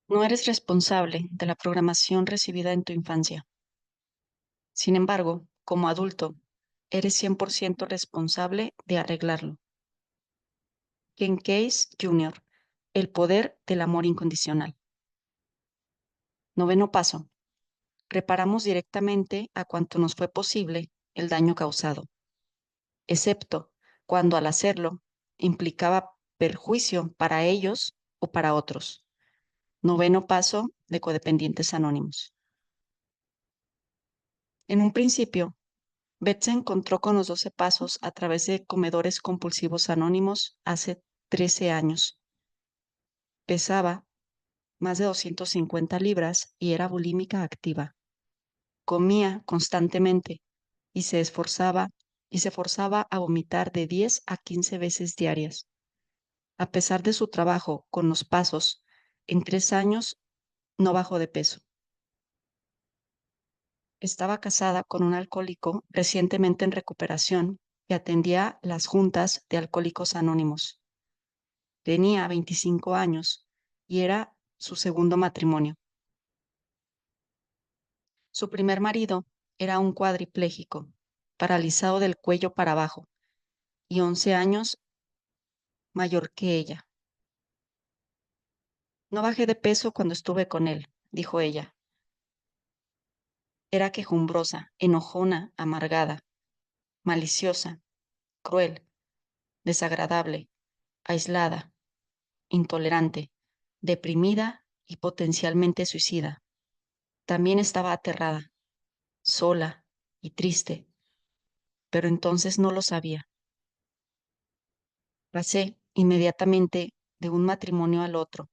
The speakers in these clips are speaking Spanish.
No eres responsable de la programación recibida en tu infancia. Sin embargo, como adulto, eres 100% responsable de arreglarlo. Ken Case Jr., El poder del amor incondicional. Noveno paso. Reparamos directamente a cuanto nos fue posible el daño causado, excepto cuando al hacerlo implicaba perjuicio para ellos o para otros. Noveno paso de Codependientes Anónimos. En un principio, Beth se encontró con los 12 pasos a través de comedores compulsivos anónimos hace 13 años. Pesaba más de 250 libras y era bulímica activa. Comía constantemente y se forzaba a vomitar de 10 a 15 veces diarias. A pesar de su trabajo con los pasos, en 3 años no bajó de peso. Estaba casada con un alcohólico recientemente en recuperación que atendía las juntas de Alcohólicos Anónimos. Tenía 25 años y era su segundo matrimonio. Su primer marido era un cuadripléjico, paralizado del cuello para abajo y 11 años mayor que ella. No bajé de peso cuando estuve con él, dijo ella. Era quejumbrosa, enojona, amargada, maliciosa, cruel, desagradable, aislada, intolerante, deprimida y potencialmente suicida. También estaba aterrada, sola y triste, pero entonces no lo sabía. Pasé inmediatamente de un matrimonio al otro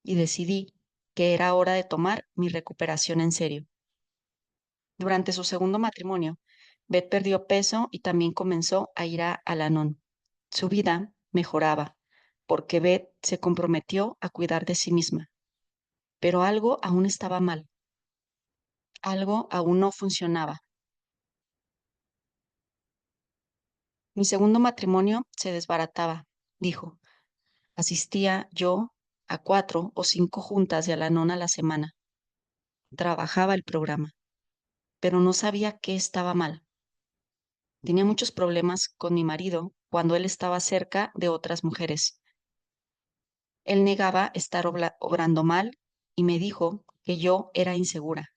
y decidí que era hora de tomar mi recuperación en serio. Durante su segundo matrimonio, Beth perdió peso y también comenzó a ir a Al-Anon. Su vida mejoraba porque Beth se comprometió a cuidar de sí misma. Pero algo aún estaba mal. Algo aún no funcionaba. Mi segundo matrimonio se desbarataba, dijo. Asistía yo a 4 o 5 juntas de Al-Anon a la semana. Trabajaba el programa, pero no sabía qué estaba mal. Tenía muchos problemas con mi marido cuando él estaba cerca de otras mujeres. Él negaba estar obrando mal y me dijo que yo era insegura.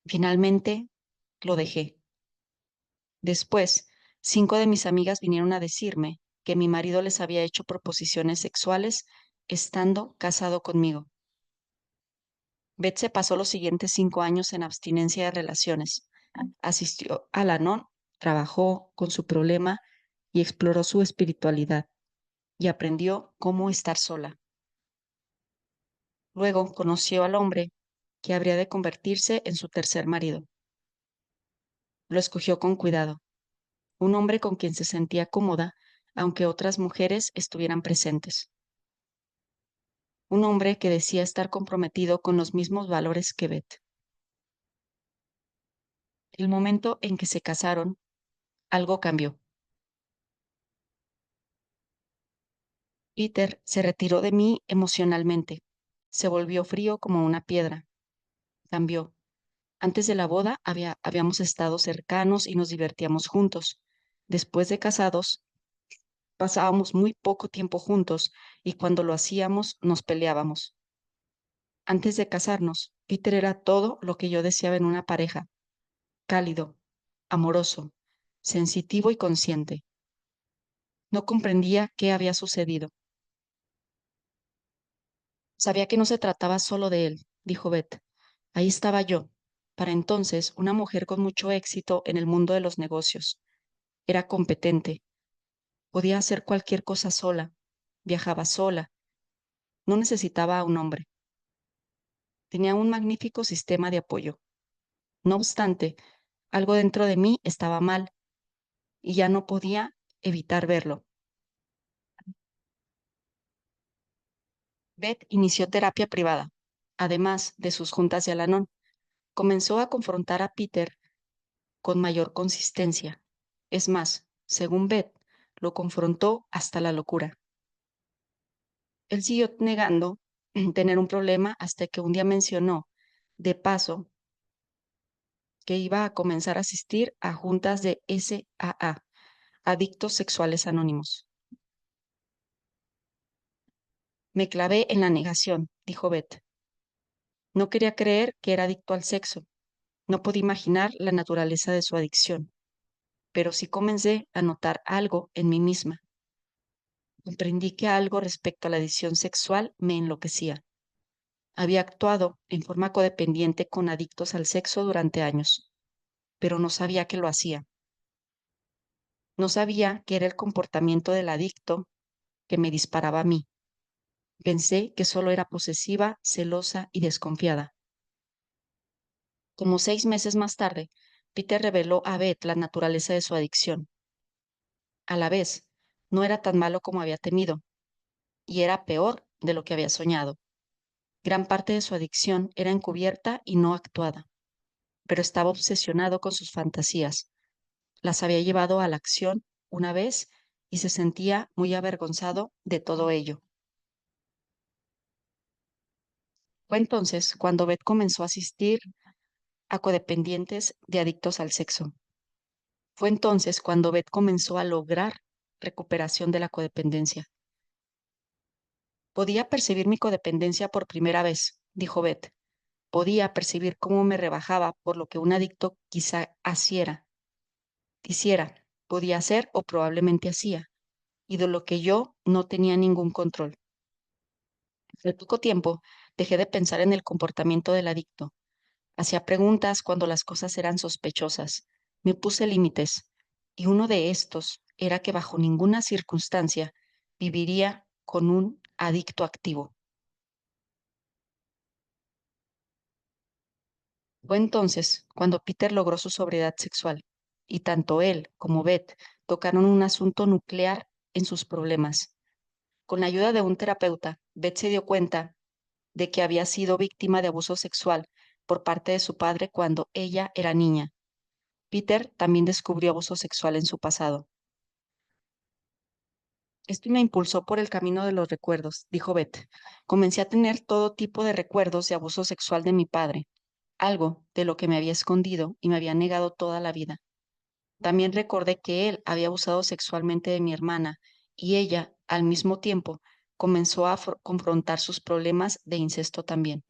Finalmente lo dejé. Después, 5 de mis amigas vinieron a decirme que mi marido les había hecho proposiciones sexuales estando casado conmigo. Beth se pasó los siguientes 5 años en abstinencia de relaciones. Asistió a la NON, trabajó con su problema y exploró su espiritualidad y aprendió cómo estar sola. Luego conoció al hombre que habría de convertirse en su tercer marido. Lo escogió con cuidado, un hombre con quien se sentía cómoda, aunque otras mujeres estuvieran presentes. Un hombre que decía estar comprometido con los mismos valores que Beth. El momento en que se casaron, algo cambió. Peter se retiró de mí emocionalmente. Se volvió frío como una piedra. Cambió. Antes de la boda habíamos estado cercanos y nos divertíamos juntos. Después de casados, pasábamos muy poco tiempo juntos y cuando lo hacíamos nos peleábamos. Antes de casarnos, Peter era todo lo que yo deseaba en una pareja: cálido, amoroso, sensitivo y consciente. No comprendía qué había sucedido. Sabía que no se trataba solo de él, dijo Beth. Ahí estaba yo, para entonces una mujer con mucho éxito en el mundo de los negocios. Era competente, podía hacer cualquier cosa sola, viajaba sola, no necesitaba a un hombre. Tenía un magnífico sistema de apoyo. No obstante, algo dentro de mí estaba mal y ya no podía evitar verlo. Beth inició terapia privada, además de sus juntas de Al-Anon. Comenzó a confrontar a Peter con mayor consistencia. Es más, según Beth, lo confrontó hasta la locura. Él siguió negando tener un problema hasta que un día mencionó, de paso, que iba a comenzar a asistir a juntas de SAA, Adictos Sexuales Anónimos. Me clavé en la negación, dijo Beth. No quería creer que era adicto al sexo. No podía imaginar la naturaleza de su adicción, pero sí comencé a notar algo en mí misma. Comprendí que algo respecto a la adicción sexual me enloquecía. Había actuado en forma codependiente con adictos al sexo durante años, pero no sabía que lo hacía. No sabía que era el comportamiento del adicto que me disparaba a mí. Pensé que solo era posesiva, celosa y desconfiada. Como 6 meses más tarde, Peter reveló a Beth la naturaleza de su adicción. A la vez, no era tan malo como había temido, y era peor de lo que había soñado. Gran parte de su adicción era encubierta y no actuada, pero estaba obsesionado con sus fantasías. Las había llevado a la acción una vez y se sentía muy avergonzado de todo ello. Fue entonces cuando Beth comenzó a asistir a codependientes de adictos al sexo. Fue entonces cuando Beth comenzó a lograr recuperación de la codependencia. Podía percibir mi codependencia por primera vez, dijo Beth. Podía percibir cómo me rebajaba por lo que un adicto quizá hiciera, podía hacer o probablemente hacía, y de lo que yo no tenía ningún control. Al poco tiempo, dejé de pensar en el comportamiento del adicto. Hacía preguntas cuando las cosas eran sospechosas. Me puse límites, y uno de estos era que bajo ninguna circunstancia viviría con un adicto activo. Fue entonces cuando Peter logró su sobriedad sexual, y tanto él como Beth tocaron un asunto nuclear en sus problemas. Con la ayuda de un terapeuta, Beth se dio cuenta de que había sido víctima de abuso sexual por parte de su padre cuando ella era niña. Peter también descubrió abuso sexual en su pasado. Esto me impulsó por el camino de los recuerdos, dijo Beth. Comencé a tener todo tipo de recuerdos de abuso sexual de mi padre, algo de lo que me había escondido y me había negado toda la vida. También recordé que él había abusado sexualmente de mi hermana y ella, al mismo tiempo, comenzó a confrontar sus problemas de incesto también.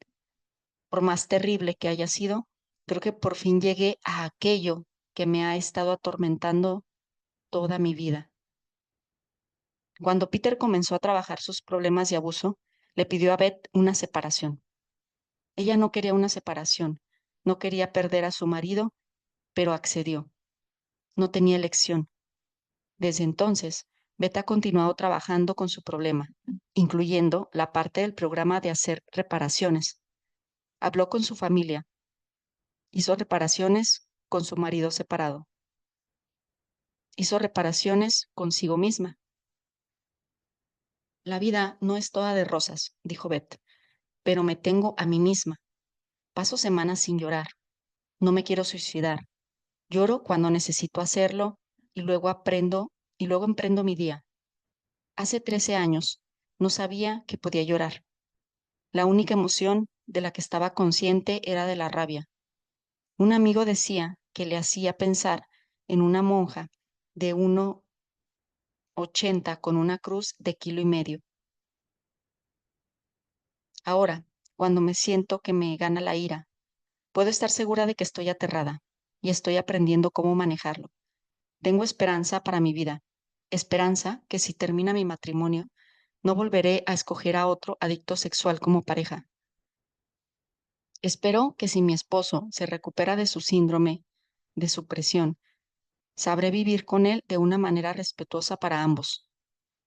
Por más terrible que haya sido, creo que por fin llegué a aquello que me ha estado atormentando toda mi vida. Cuando Peter comenzó a trabajar sus problemas de abuso, le pidió a Beth una separación. Ella no quería una separación, no quería perder a su marido, pero accedió. No tenía elección. Desde entonces, Beth ha continuado trabajando con su problema, incluyendo la parte del programa de hacer reparaciones. Habló con su familia, hizo reparaciones con su marido separado, hizo reparaciones consigo misma. La vida no es toda de rosas, dijo Beth, pero me tengo a mí misma. Paso semanas sin llorar. No me quiero suicidar. Lloro cuando necesito hacerlo y luego emprendo mi día. Hace 13 años no sabía que podía llorar. La única emoción de la que estaba consciente era de la rabia. Un amigo decía que le hacía pensar en una monja de 1,80 con una cruz de 1,5 kilos. Ahora, cuando me siento que me gana la ira, puedo estar segura de que estoy aterrada y estoy aprendiendo cómo manejarlo. Tengo esperanza para mi vida, esperanza que si termina mi matrimonio, no volveré a escoger a otro adicto sexual como pareja. Espero que si mi esposo se recupera de su síndrome de supresión, sabré vivir con él de una manera respetuosa para ambos.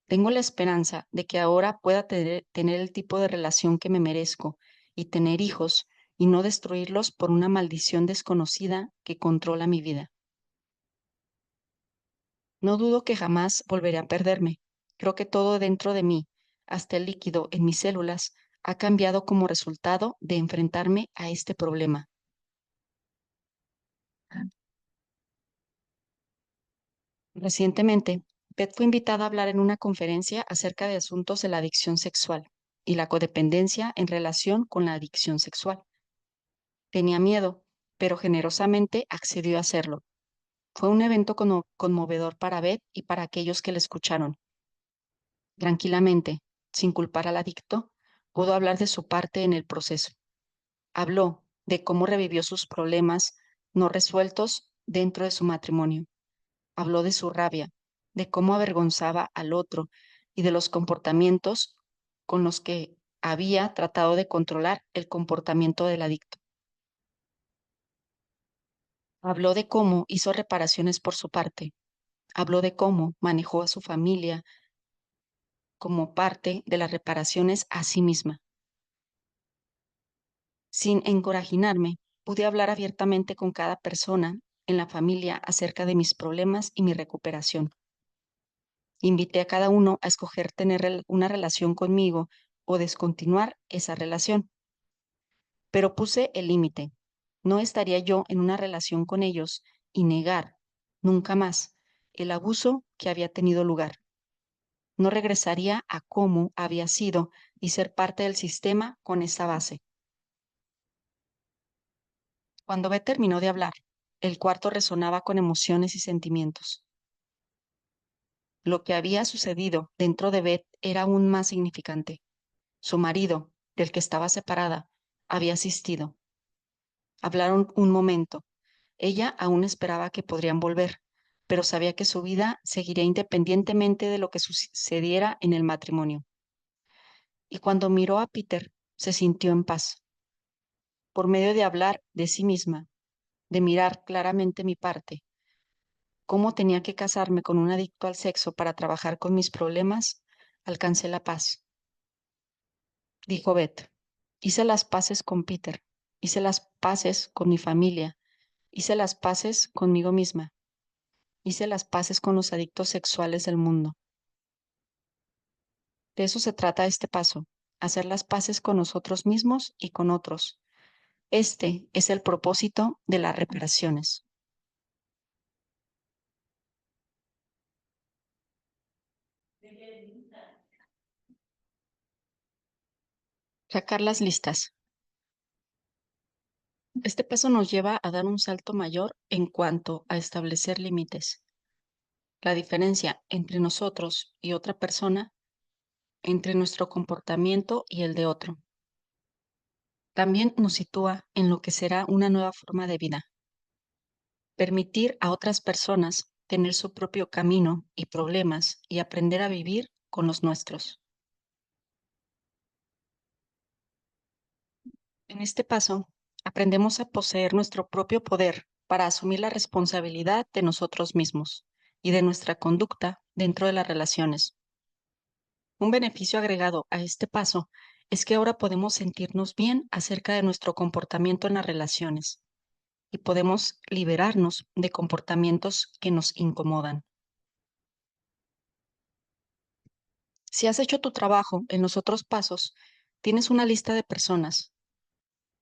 Tengo la esperanza de que ahora pueda tener el tipo de relación que me merezco y tener hijos y no destruirlos por una maldición desconocida que controla mi vida. No dudo que jamás volveré a perderme. Creo que todo dentro de mí, hasta el líquido en mis células, ha cambiado como resultado de enfrentarme a este problema. Recientemente, Beth fue invitada a hablar en una conferencia acerca de asuntos de la adicción sexual y la codependencia en relación con la adicción sexual. Tenía miedo, pero generosamente accedió a hacerlo. Fue un evento conmovedor para Beth y para aquellos que le escucharon. Tranquilamente, sin culpar al adicto, pudo hablar de su parte en el proceso. Habló de cómo revivió sus problemas no resueltos dentro de su matrimonio. Habló de su rabia, de cómo avergonzaba al otro y de los comportamientos con los que había tratado de controlar el comportamiento del adicto. Habló de cómo hizo reparaciones por su parte. Habló de cómo manejó a su familia como parte de las reparaciones a sí misma. Sin encorajinarme, pude hablar abiertamente con cada persona en la familia acerca de mis problemas y mi recuperación. Invité a cada uno a escoger tener una relación conmigo o descontinuar esa relación, pero puse el límite. No estaría yo en una relación con ellos y negar, nunca más, el abuso que había tenido lugar. No regresaría a cómo había sido y ser parte del sistema con esa base. Cuando Beth terminó de hablar, el cuarto resonaba con emociones y sentimientos. Lo que había sucedido dentro de Beth era aún más significante. Su marido, del que estaba separada, había asistido. Hablaron un momento. Ella aún esperaba que podrían volver, pero sabía que su vida seguiría independientemente de lo que sucediera en el matrimonio. Y cuando miró a Peter, se sintió en paz. Por medio de hablar de sí misma, de mirar claramente mi parte, cómo tenía que casarme con un adicto al sexo para trabajar con mis problemas, alcancé la paz. Dijo Beth. Hice las paces con Peter, hice las paces con mi familia, hice las paces conmigo misma, hice las paces con los adictos sexuales del mundo. De eso se trata este paso, hacer las paces con nosotros mismos y con otros. Este es el propósito de las reparaciones. Sacar las listas. Este paso nos lleva a dar un salto mayor en cuanto a establecer límites. La diferencia entre nosotros y otra persona, entre nuestro comportamiento y el de otro. También nos sitúa en lo que será una nueva forma de vida. Permitir a otras personas tener su propio camino y problemas y aprender a vivir con los nuestros. En este paso, aprendemos a poseer nuestro propio poder para asumir la responsabilidad de nosotros mismos y de nuestra conducta dentro de las relaciones. Un beneficio agregado a este paso es que ahora podemos sentirnos bien acerca de nuestro comportamiento en las relaciones y podemos liberarnos de comportamientos que nos incomodan. Si has hecho tu trabajo en los otros pasos, tienes una lista de personas.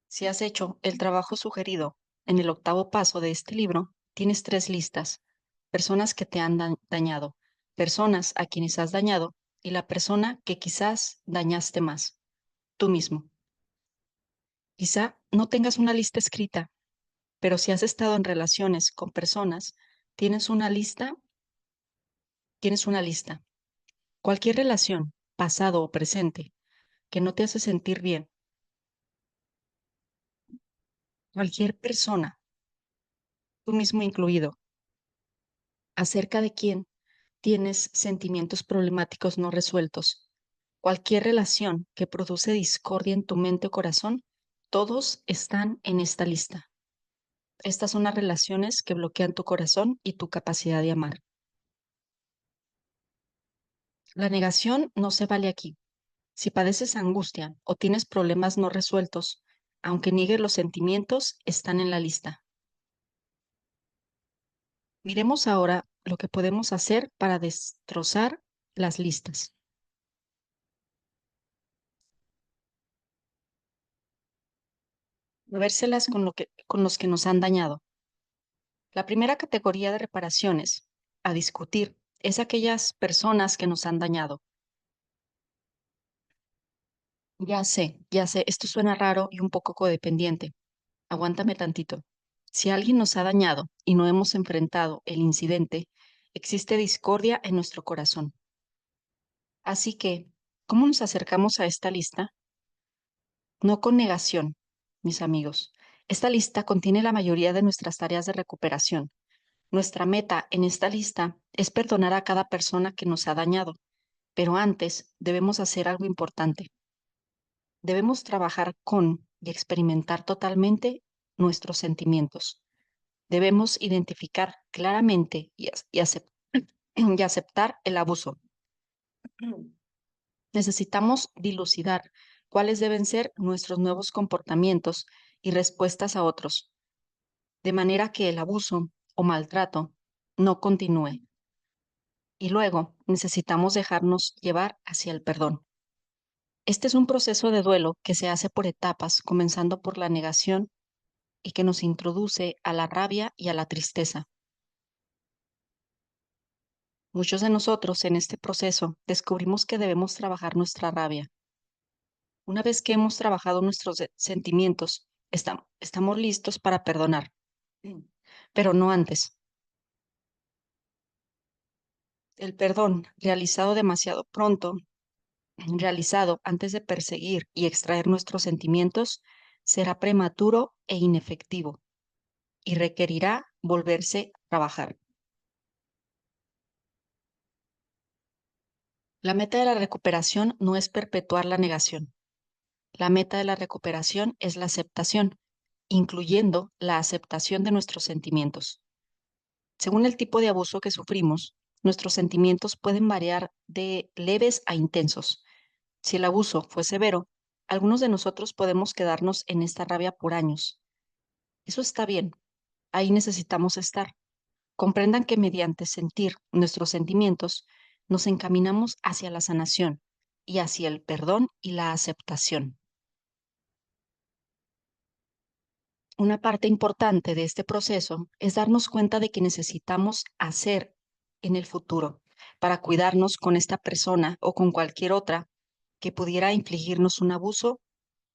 Si has hecho el trabajo sugerido en el octavo paso de este libro, tienes tres listas. Personas que te han dañado, personas a quienes has dañado y la persona que quizás dañaste más, tú mismo. Quizá no tengas una lista escrita, pero si has estado en relaciones con personas, tienes una lista, tienes una lista. Cualquier relación, pasado o presente, que no te hace sentir bien, cualquier persona, tú mismo incluido, acerca de quien tienes sentimientos problemáticos no resueltos, cualquier relación que produce discordia en tu mente o corazón, todos están en esta lista. Estas son las relaciones que bloquean tu corazón y tu capacidad de amar. La negación no se vale aquí. Si padeces angustia o tienes problemas no resueltos, aunque niegues los sentimientos, están en la lista. Miremos ahora lo que podemos hacer para destrozar las listas. Movérselas con los que nos han dañado. La primera categoría de reparaciones a discutir es aquellas personas que nos han dañado. Ya sé, esto suena raro y un poco codependiente. Aguántame tantito. Si alguien nos ha dañado y no hemos enfrentado el incidente, existe discordia en nuestro corazón. Así que, ¿cómo nos acercamos a esta lista? No con negación, mis amigos. Esta lista contiene la mayoría de nuestras tareas de recuperación. Nuestra meta en esta lista es perdonar a cada persona que nos ha dañado, pero antes debemos hacer algo importante. Debemos trabajar con y experimentar totalmente nuestros sentimientos. Debemos identificar claramente y aceptar el abuso. Necesitamos dilucidar cuáles deben ser nuestros nuevos comportamientos y respuestas a otros, de manera que el abuso o maltrato no continúe. Y luego necesitamos dejarnos llevar hacia el perdón. Este es un proceso de duelo que se hace por etapas, comenzando por la negación y que nos introduce a la rabia y a la tristeza. Muchos de nosotros en este proceso descubrimos que debemos trabajar nuestra rabia. Una vez que hemos trabajado nuestros sentimientos, estamos listos para perdonar, pero no antes. El perdón realizado demasiado pronto, realizado antes de perseguir y extraer nuestros sentimientos, será prematuro e inefectivo y requerirá volverse a trabajar. La meta de la recuperación no es perpetuar la negación. La meta de la recuperación es la aceptación, incluyendo la aceptación de nuestros sentimientos. Según el tipo de abuso que sufrimos, nuestros sentimientos pueden variar de leves a intensos. Si el abuso fue severo, algunos de nosotros podemos quedarnos en esta rabia por años. Eso está bien, ahí necesitamos estar. Comprendan que mediante sentir nuestros sentimientos, nos encaminamos hacia la sanación y hacia el perdón y la aceptación. Una parte importante de este proceso es darnos cuenta de que necesitamos hacer en el futuro para cuidarnos con esta persona o con cualquier otra que pudiera infligirnos un abuso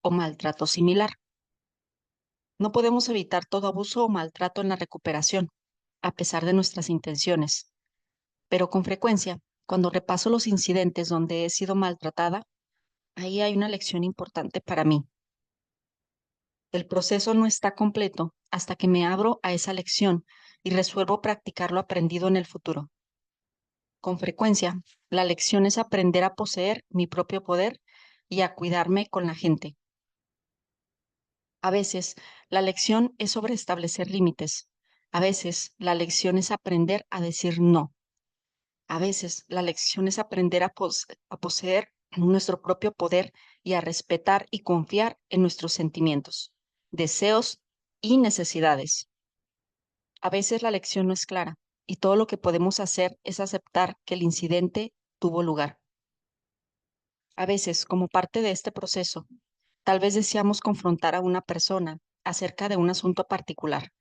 o maltrato similar. No podemos evitar todo abuso o maltrato en la recuperación, a pesar de nuestras intenciones, pero con frecuencia, cuando repaso los incidentes donde he sido maltratada, ahí hay una lección importante para mí. El proceso no está completo hasta que me abro a esa lección y resuelvo practicar lo aprendido en el futuro. Con frecuencia, la lección es aprender a poseer mi propio poder y a cuidarme con la gente. A veces, la lección es sobre establecer límites. A veces, la lección es aprender a decir no. A veces, la lección es aprender a poseer nuestro propio poder y a respetar y confiar en nuestros sentimientos, deseos y necesidades. A veces la lección no es clara y todo lo que podemos hacer es aceptar que el incidente tuvo lugar. A veces, como parte de este proceso, tal vez deseamos confrontar a una persona acerca de un asunto particular,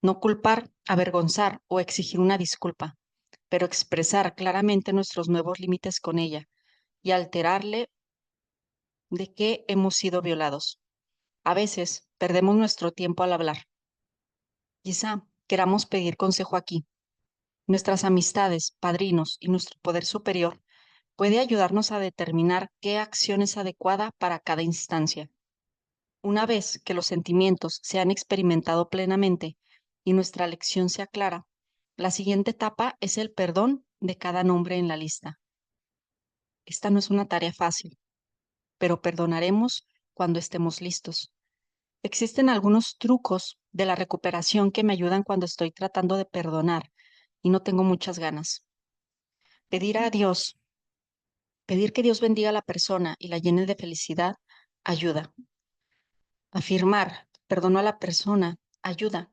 no culpar, avergonzar o exigir una disculpa, pero expresar claramente nuestros nuevos límites con ella y alterarle de que hemos sido violados. A veces perdemos nuestro tiempo al hablar. Quizá queramos pedir consejo aquí. Nuestras amistades, padrinos y nuestro poder superior puede ayudarnos a determinar qué acción es adecuada para cada instancia. Una vez que los sentimientos se han experimentado plenamente y nuestra lección sea clara, la siguiente etapa es el perdón de cada nombre en la lista. Esta no es una tarea fácil, pero perdonaremos cuando estemos listos. Existen algunos trucos de la recuperación que me ayudan cuando estoy tratando de perdonar y no tengo muchas ganas. Pedir a Dios, pedir que Dios bendiga a la persona y la llene de felicidad, ayuda. Afirmar, perdono a la persona, ayuda.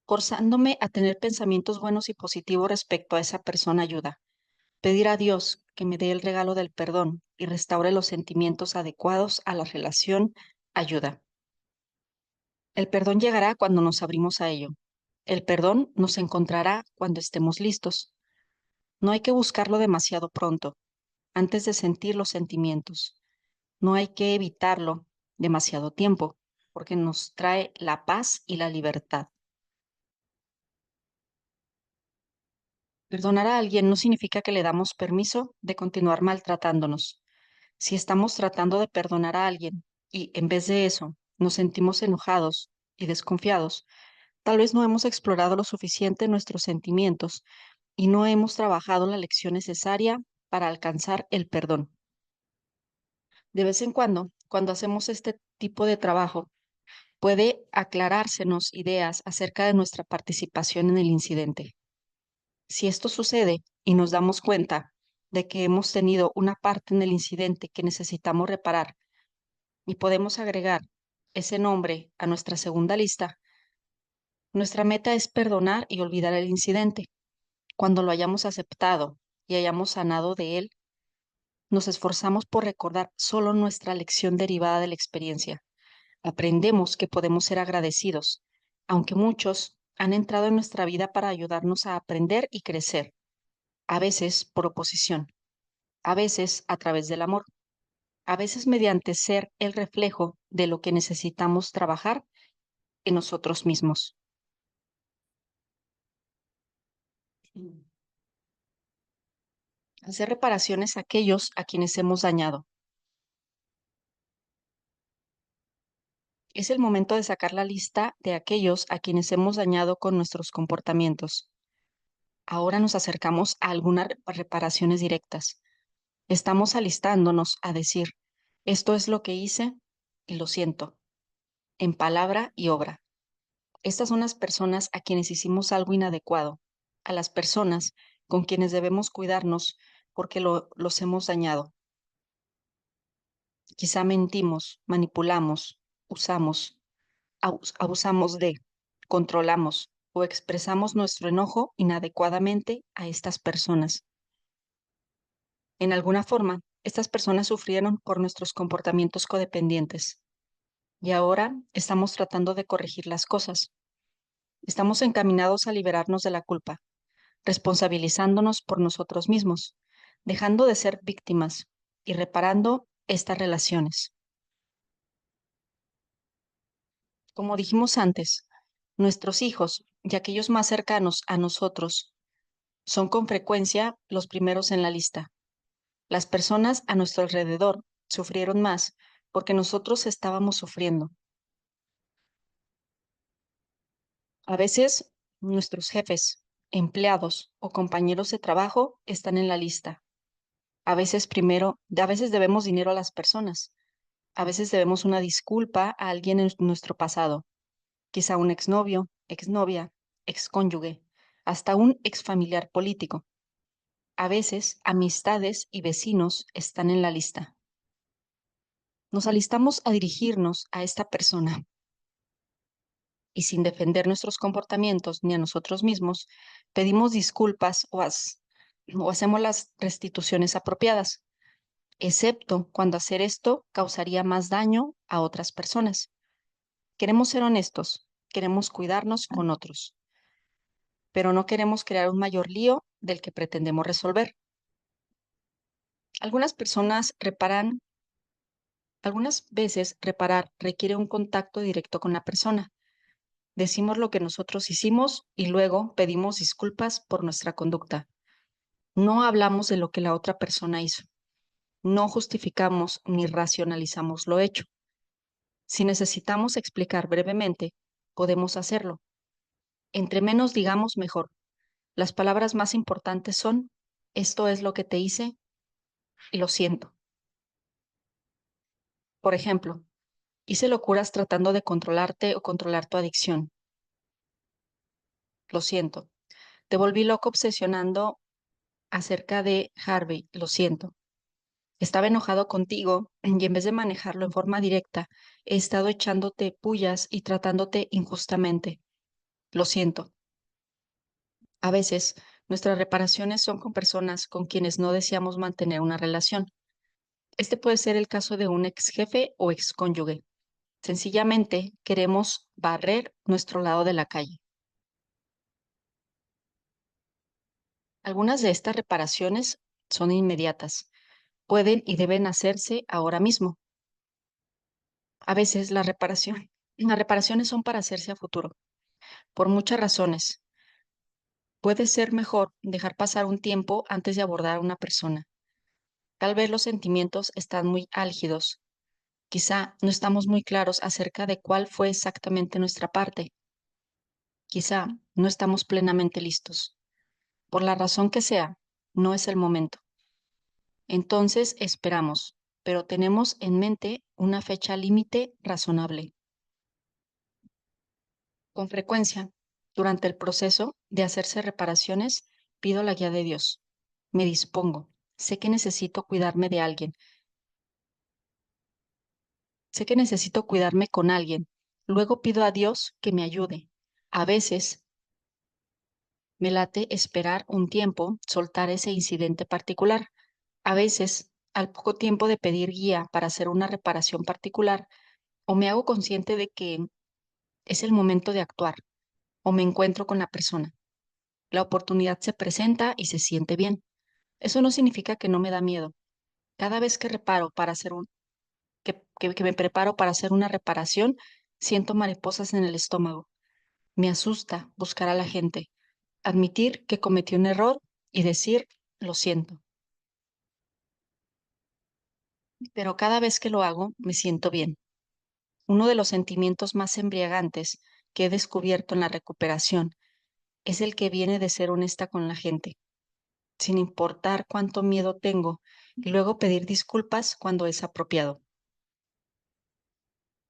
Forzándome a tener pensamientos buenos y positivos respecto a esa persona, ayuda. Pedir a Dios que me dé el regalo del perdón y restaure los sentimientos adecuados a la relación, ayuda. El perdón llegará cuando nos abrimos a ello. El perdón nos encontrará cuando estemos listos. No hay que buscarlo demasiado pronto, antes de sentir los sentimientos. No hay que evitarlo demasiado tiempo, porque nos trae la paz y la libertad. Perdonar a alguien no significa que le damos permiso de continuar maltratándonos. Si estamos tratando de perdonar a alguien y en vez de eso nos sentimos enojados y desconfiados, tal vez no hemos explorado lo suficiente nuestros sentimientos y no hemos trabajado la lección necesaria para alcanzar el perdón. De vez en cuando hacemos este tipo de trabajo, puede aclarársenos ideas acerca de nuestra participación en el incidente. Si esto sucede y nos damos cuenta de que hemos tenido una parte en el incidente que necesitamos reparar y podemos agregar ese nombre a nuestra segunda lista, nuestra meta es perdonar y olvidar el incidente. Cuando lo hayamos aceptado y hayamos sanado de él, nos esforzamos por recordar solo nuestra lección derivada de la experiencia. Aprendemos que podemos ser agradecidos, aunque muchos han entrado en nuestra vida para ayudarnos a aprender y crecer, a veces por oposición, a veces a través del amor, a veces mediante ser el reflejo de lo que necesitamos trabajar en nosotros mismos. Hacer reparaciones a aquellos a quienes hemos dañado. Es el momento de sacar la lista de aquellos a quienes hemos dañado con nuestros comportamientos. Ahora nos acercamos a algunas reparaciones directas. Estamos alistándonos a decir, esto es lo que hice y lo siento, en palabra y obra. Estas son las personas a quienes hicimos algo inadecuado, a las personas con quienes debemos cuidarnos porque los hemos dañado. Quizá mentimos, manipulamos, usamos, abusamos de, controlamos o expresamos nuestro enojo inadecuadamente a estas personas. En alguna forma, estas personas sufrieron por nuestros comportamientos codependientes y ahora estamos tratando de corregir las cosas. Estamos encaminados a liberarnos de la culpa, responsabilizándonos por nosotros mismos, dejando de ser víctimas y reparando estas relaciones. Como dijimos antes, nuestros hijos y aquellos más cercanos a nosotros son con frecuencia los primeros en la lista. Las personas a nuestro alrededor sufrieron más porque nosotros estábamos sufriendo. A veces nuestros jefes, empleados o compañeros de trabajo están en la lista. A veces debemos dinero a las personas. A veces debemos una disculpa a alguien en nuestro pasado, quizá un exnovio, exnovia, excónyuge, hasta un exfamiliar político. A veces amistades y vecinos están en la lista. Nos alistamos a dirigirnos a esta persona y sin defender nuestros comportamientos ni a nosotros mismos, pedimos disculpas o hacemos las restituciones apropiadas, excepto cuando hacer esto causaría más daño a otras personas. Queremos ser honestos, queremos cuidarnos con otros, pero no queremos crear un mayor lío del que pretendemos resolver. Algunas personas reparan, algunas veces reparar requiere un contacto directo con la persona. Decimos lo que nosotros hicimos y luego pedimos disculpas por nuestra conducta. No hablamos de lo que la otra persona hizo. No justificamos ni racionalizamos lo hecho. Si necesitamos explicar brevemente, podemos hacerlo. Entre menos digamos, mejor. Las palabras más importantes son, esto es lo que te hice y lo siento. Por ejemplo, hice locuras tratando de controlarte o controlar tu adicción. Lo siento. Te volví loco obsesionando acerca de Harvey. Lo siento. Estaba enojado contigo y en vez de manejarlo en forma directa, he estado echándote pullas y tratándote injustamente. Lo siento. A veces, nuestras reparaciones son con personas con quienes no deseamos mantener una relación. Este puede ser el caso de un ex jefe o ex cónyuge. Sencillamente queremos barrer nuestro lado de la calle. Algunas de estas reparaciones son inmediatas, pueden y deben hacerse ahora mismo. A veces las reparaciones son para hacerse a futuro, por muchas razones. Puede ser mejor dejar pasar un tiempo antes de abordar a una persona. Tal vez los sentimientos están muy álgidos. Quizá no estamos muy claros acerca de cuál fue exactamente nuestra parte. Quizá no estamos plenamente listos. Por la razón que sea, no es el momento. Entonces esperamos, pero tenemos en mente una fecha límite razonable. Con frecuencia, durante el proceso de hacerse reparaciones, pido la guía de Dios. Me dispongo. Sé que necesito cuidarme de alguien. Sé que necesito cuidarme con alguien. Luego pido a Dios que me ayude. A veces me late esperar un tiempo, soltar ese incidente particular. A veces, al poco tiempo de pedir guía para hacer una reparación particular, o me hago consciente de que es el momento de actuar, o me encuentro con la persona. La oportunidad se presenta y se siente bien. Eso no significa que no me da miedo. Cada vez que reparo para hacer que me preparo para hacer una reparación, siento mariposas en el estómago. Me asusta buscar a la gente, admitir que cometí un error y decir, lo siento. Pero cada vez que lo hago, me siento bien. Uno de los sentimientos más embriagantes que he descubierto en la recuperación es el que viene de ser honesta con la gente, sin importar cuánto miedo tengo, y luego pedir disculpas cuando es apropiado.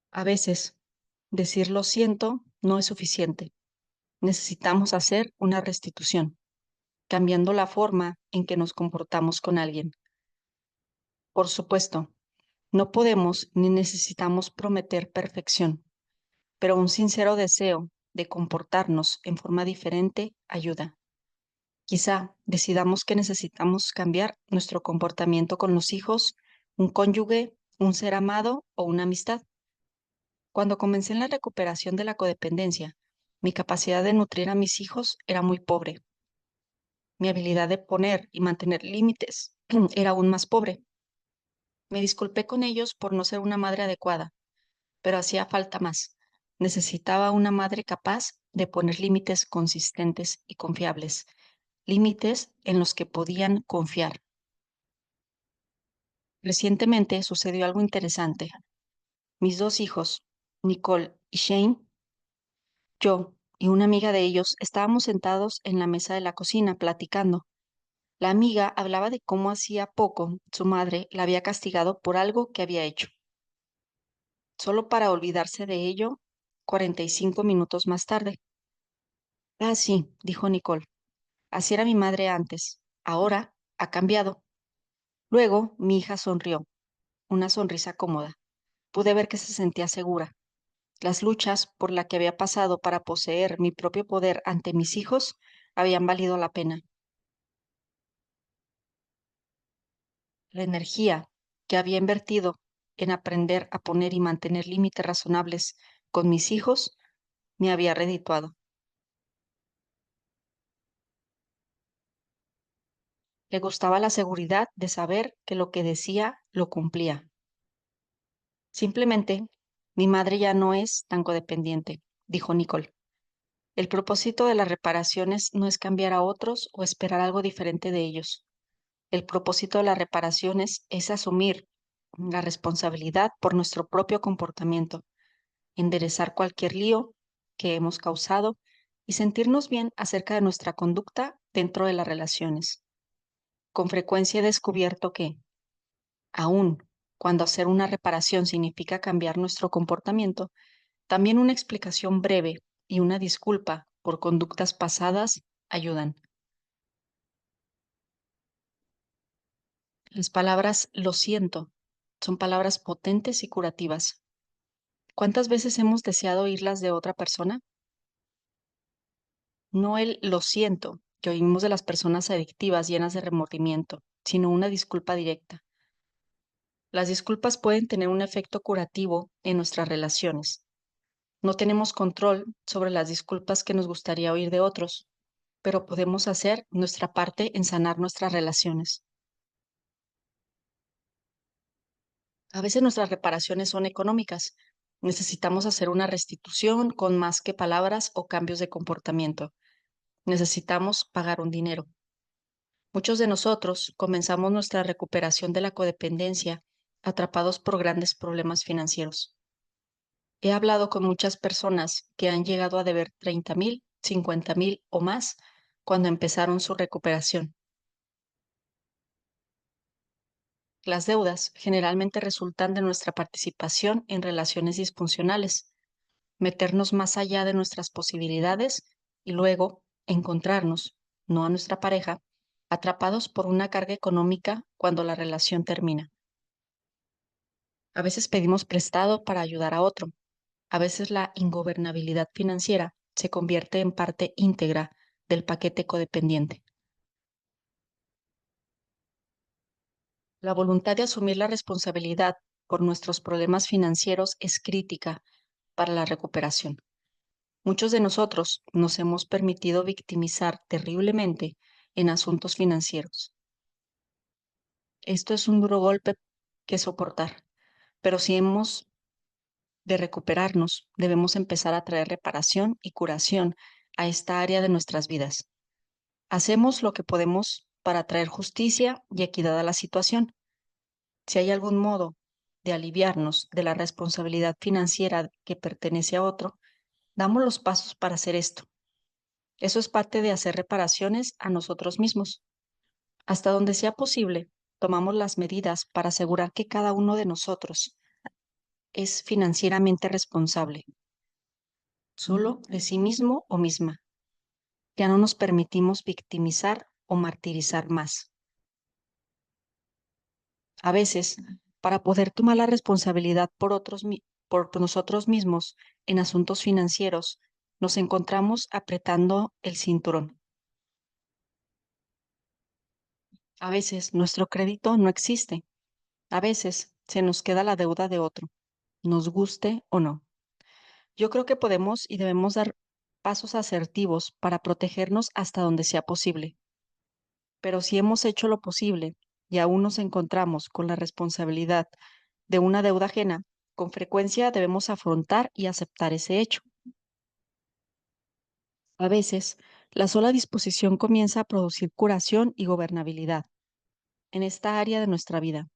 A veces, decir lo siento no es suficiente. Necesitamos hacer una restitución, cambiando la forma en que nos comportamos con alguien. Por supuesto, no podemos ni necesitamos prometer perfección, pero un sincero deseo de comportarnos en forma diferente ayuda. Quizá decidamos que necesitamos cambiar nuestro comportamiento con los hijos, un cónyuge, un ser amado o una amistad. Cuando comencé en la recuperación de la codependencia, mi capacidad de nutrir a mis hijos era muy pobre. Mi habilidad de poner y mantener límites era aún más pobre. Me disculpé con ellos por no ser una madre adecuada, pero hacía falta más. Necesitaba una madre capaz de poner límites consistentes y confiables, límites en los que podían confiar. Recientemente sucedió algo interesante. Mis dos hijos, Nicole y Shane, yo y una amiga de ellos estábamos sentados en la mesa de la cocina platicando. La amiga hablaba de cómo hacía poco su madre la había castigado por algo que había hecho, solo para olvidarse de ello 45 minutos más tarde. Ah, sí, dijo Nicole. Así era mi madre antes. Ahora ha cambiado. Luego mi hija sonrió, una sonrisa cómoda. Pude ver que se sentía segura. Las luchas por la que había pasado para poseer mi propio poder ante mis hijos habían valido la pena. La energía que había invertido en aprender a poner y mantener límites razonables con mis hijos me había redituado. Le gustaba la seguridad de saber que lo que decía lo cumplía. Simplemente, mi madre ya no es tan codependiente, dijo Nicole. El propósito de las reparaciones no es cambiar a otros o esperar algo diferente de ellos. El propósito de las reparaciones es asumir la responsabilidad por nuestro propio comportamiento, enderezar cualquier lío que hemos causado y sentirnos bien acerca de nuestra conducta dentro de las relaciones. Con frecuencia he descubierto que, aun cuando hacer una reparación significa cambiar nuestro comportamiento, también una explicación breve y una disculpa por conductas pasadas ayudan. Las palabras lo siento son palabras potentes y curativas. ¿Cuántas veces hemos deseado oírlas de otra persona? No el lo siento que oímos de las personas adictivas llenas de remordimiento, sino una disculpa directa. Las disculpas pueden tener un efecto curativo en nuestras relaciones. No tenemos control sobre las disculpas que nos gustaría oír de otros. pero podemos hacer nuestra parte en sanar nuestras relaciones. A veces nuestras reparaciones son económicas. Necesitamos hacer una restitución con más que palabras o cambios de comportamiento. Necesitamos pagar un dinero. Muchos de nosotros comenzamos nuestra recuperación de la codependencia atrapados por grandes problemas financieros. He hablado con muchas personas que han llegado a deber 30,000, 50,000 o más cuando empezaron su recuperación. Las deudas generalmente resultan de nuestra participación en relaciones disfuncionales, meternos más allá de nuestras posibilidades y luego encontrarnos, no a nuestra pareja, atrapados por una carga económica cuando la relación termina. A veces pedimos prestado para ayudar a otro. A veces la ingobernabilidad financiera se convierte en parte íntegra del paquete codependiente. La voluntad de asumir la responsabilidad por nuestros problemas financieros es crítica para la recuperación. Muchos de nosotros nos hemos permitido victimizar terriblemente en asuntos financieros. Esto es un duro golpe que soportar, pero si hemos de recuperarnos, debemos empezar a traer reparación y curación a esta área de nuestras vidas. Hacemos lo que podemos para traer justicia y equidad a la situación. Si hay algún modo de aliviarnos de la responsabilidad financiera que pertenece a otro, damos los pasos para hacer esto. Eso es parte de hacer reparaciones a nosotros mismos. Hasta donde sea posible, tomamos las medidas para asegurar que cada uno de nosotros es financieramente responsable, solo de sí mismo o misma. Ya no nos permitimos victimizar o martirizar más. A veces, para poder tomar la responsabilidad por nosotros mismos en asuntos financieros, nos encontramos apretando el cinturón. A veces nuestro crédito no existe. A veces se nos queda la deuda de otro, nos guste o no. Yo creo que podemos y debemos dar pasos asertivos para protegernos hasta donde sea posible. Pero si hemos hecho lo posible y aún nos encontramos con la responsabilidad de una deuda ajena, con frecuencia debemos afrontar y aceptar ese hecho. A veces, la sola disposición comienza a producir curación y gobernabilidad en esta área de nuestra vida.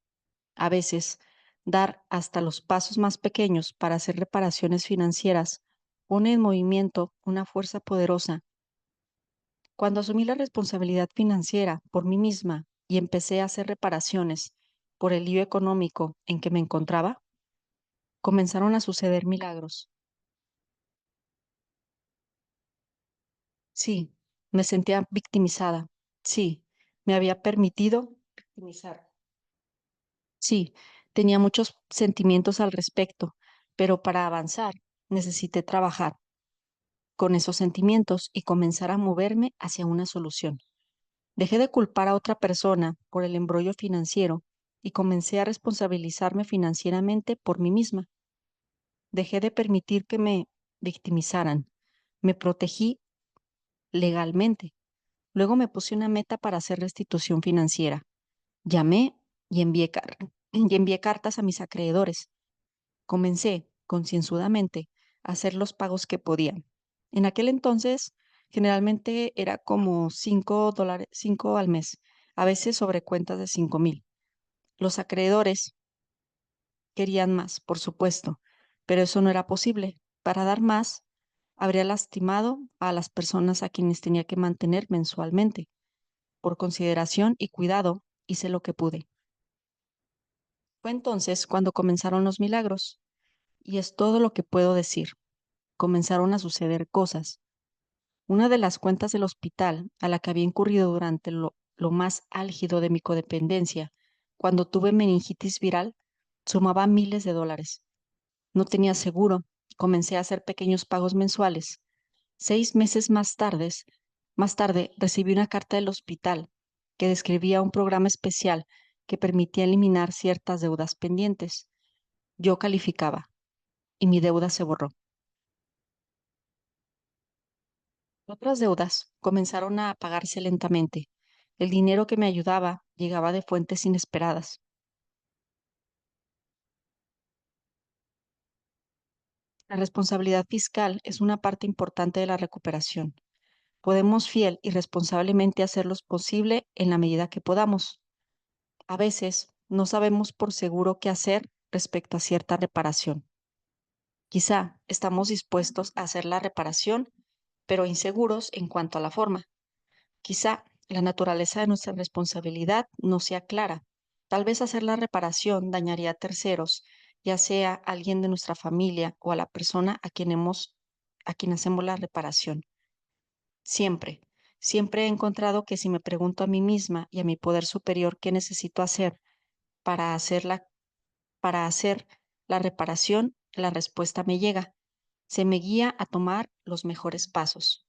A veces, dar hasta los pasos más pequeños para hacer reparaciones financieras pone en movimiento una fuerza poderosa. Cuando asumí la responsabilidad financiera por mí misma y empecé a hacer reparaciones por el lío económico en que me encontraba, comenzaron a suceder milagros. Sí, me sentía victimizada. Sí, me había permitido victimizar. Sí, tenía muchos sentimientos al respecto, pero para avanzar necesité trabajar con esos sentimientos y comenzar a moverme hacia una solución. Dejé de culpar a otra persona por el embrollo financiero y comencé a responsabilizarme financieramente por mí misma. Dejé de permitir que me victimizaran. Me protegí legalmente. Luego me puse una meta para hacer restitución financiera. Llamé y y envié cartas a mis acreedores. Comencé, concienzudamente, a hacer los pagos que podía. En aquel entonces, generalmente era como $5, 5 al mes, a veces sobre cuentas de 5,000. Los acreedores querían más, por supuesto, pero eso no era posible. Para dar más, habría lastimado a las personas a quienes tenía que mantener mensualmente. Por consideración y cuidado, hice lo que pude. Fue entonces cuando comenzaron los milagros, y es todo lo que puedo decir. Comenzaron a suceder cosas. Una de las cuentas del hospital a la que había incurrido durante lo más álgido de mi codependencia, cuando tuve meningitis viral, sumaba miles de dólares. No tenía seguro. Comencé a hacer pequeños pagos mensuales. 6 meses más tarde recibí una carta del hospital que describía un programa especial que permitía eliminar ciertas deudas pendientes. Yo calificaba y mi deuda se borró. Otras deudas comenzaron a pagarse lentamente. El dinero que me ayudaba llegaba de fuentes inesperadas. La responsabilidad fiscal es una parte importante de la recuperación. Podemos fiel y responsablemente hacer lo posible en la medida que podamos. A veces no sabemos por seguro qué hacer respecto a cierta reparación. Quizá estamos dispuestos a hacer la reparación, pero inseguros en cuanto a la forma. Quizá la naturaleza de nuestra responsabilidad no sea clara. Tal vez hacer la reparación dañaría a terceros, ya sea alguien de nuestra familia o a la persona a quien hacemos la reparación. Siempre, siempre he encontrado que si me pregunto a mí misma y a mi poder superior qué necesito hacer para para hacer la reparación, la respuesta me llega. Se me guía a tomar los mejores pasos.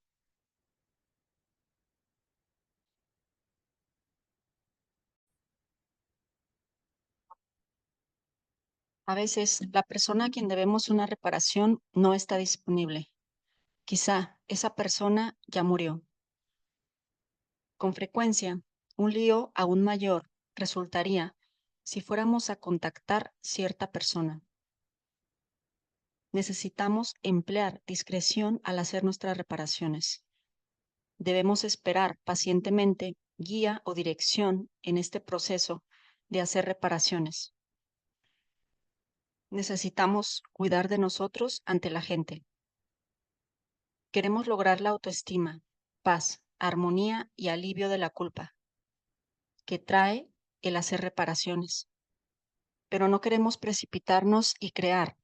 A veces, la persona a quien debemos una reparación no está disponible. Quizá esa persona ya murió. Con frecuencia, un lío aún mayor resultaría si fuéramos a contactar cierta persona. Necesitamos emplear discreción al hacer nuestras reparaciones. Debemos esperar pacientemente guía o dirección en este proceso de hacer reparaciones. Necesitamos cuidar de nosotros ante la gente. Queremos lograr la autoestima, paz, armonía y alivio de la culpa que trae el hacer reparaciones. Pero no queremos precipitarnos y crear,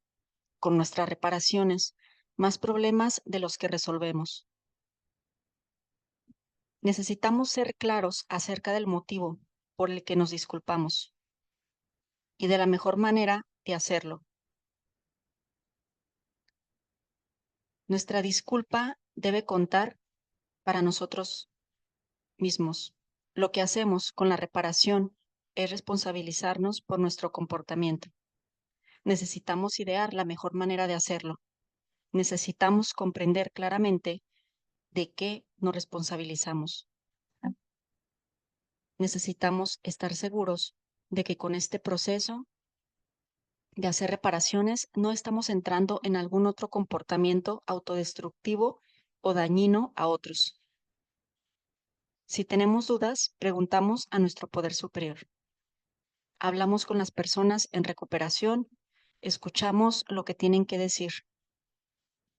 con nuestras reparaciones, más problemas de los que resolvemos. Necesitamos ser claros acerca del motivo por el que nos disculpamos y de la mejor manera de hacerlo. Nuestra disculpa debe contar para nosotros mismos. Lo que hacemos con la reparación es responsabilizarnos por nuestro comportamiento. Necesitamos idear la mejor manera de hacerlo. Necesitamos comprender claramente de qué nos responsabilizamos. Necesitamos estar seguros de que con este proceso de hacer reparaciones no estamos entrando en algún otro comportamiento autodestructivo o dañino a otros. Si tenemos dudas, preguntamos a nuestro poder superior. Hablamos con las personas en recuperación, escuchamos lo que tienen que decir.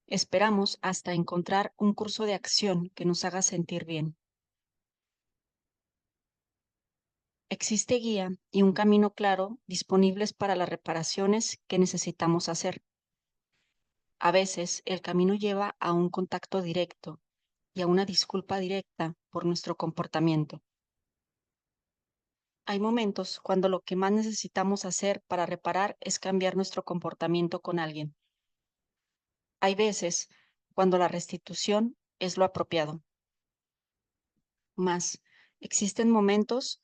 Esperamos hasta encontrar un curso de acción que nos haga sentir bien. Existe guía y un camino claro disponibles para las reparaciones que necesitamos hacer. A veces el camino lleva a un contacto directo y a una disculpa directa por nuestro comportamiento. Hay momentos cuando lo que más necesitamos hacer para reparar es cambiar nuestro comportamiento con alguien. Hay veces cuando la restitución es lo apropiado. Mas existen momentos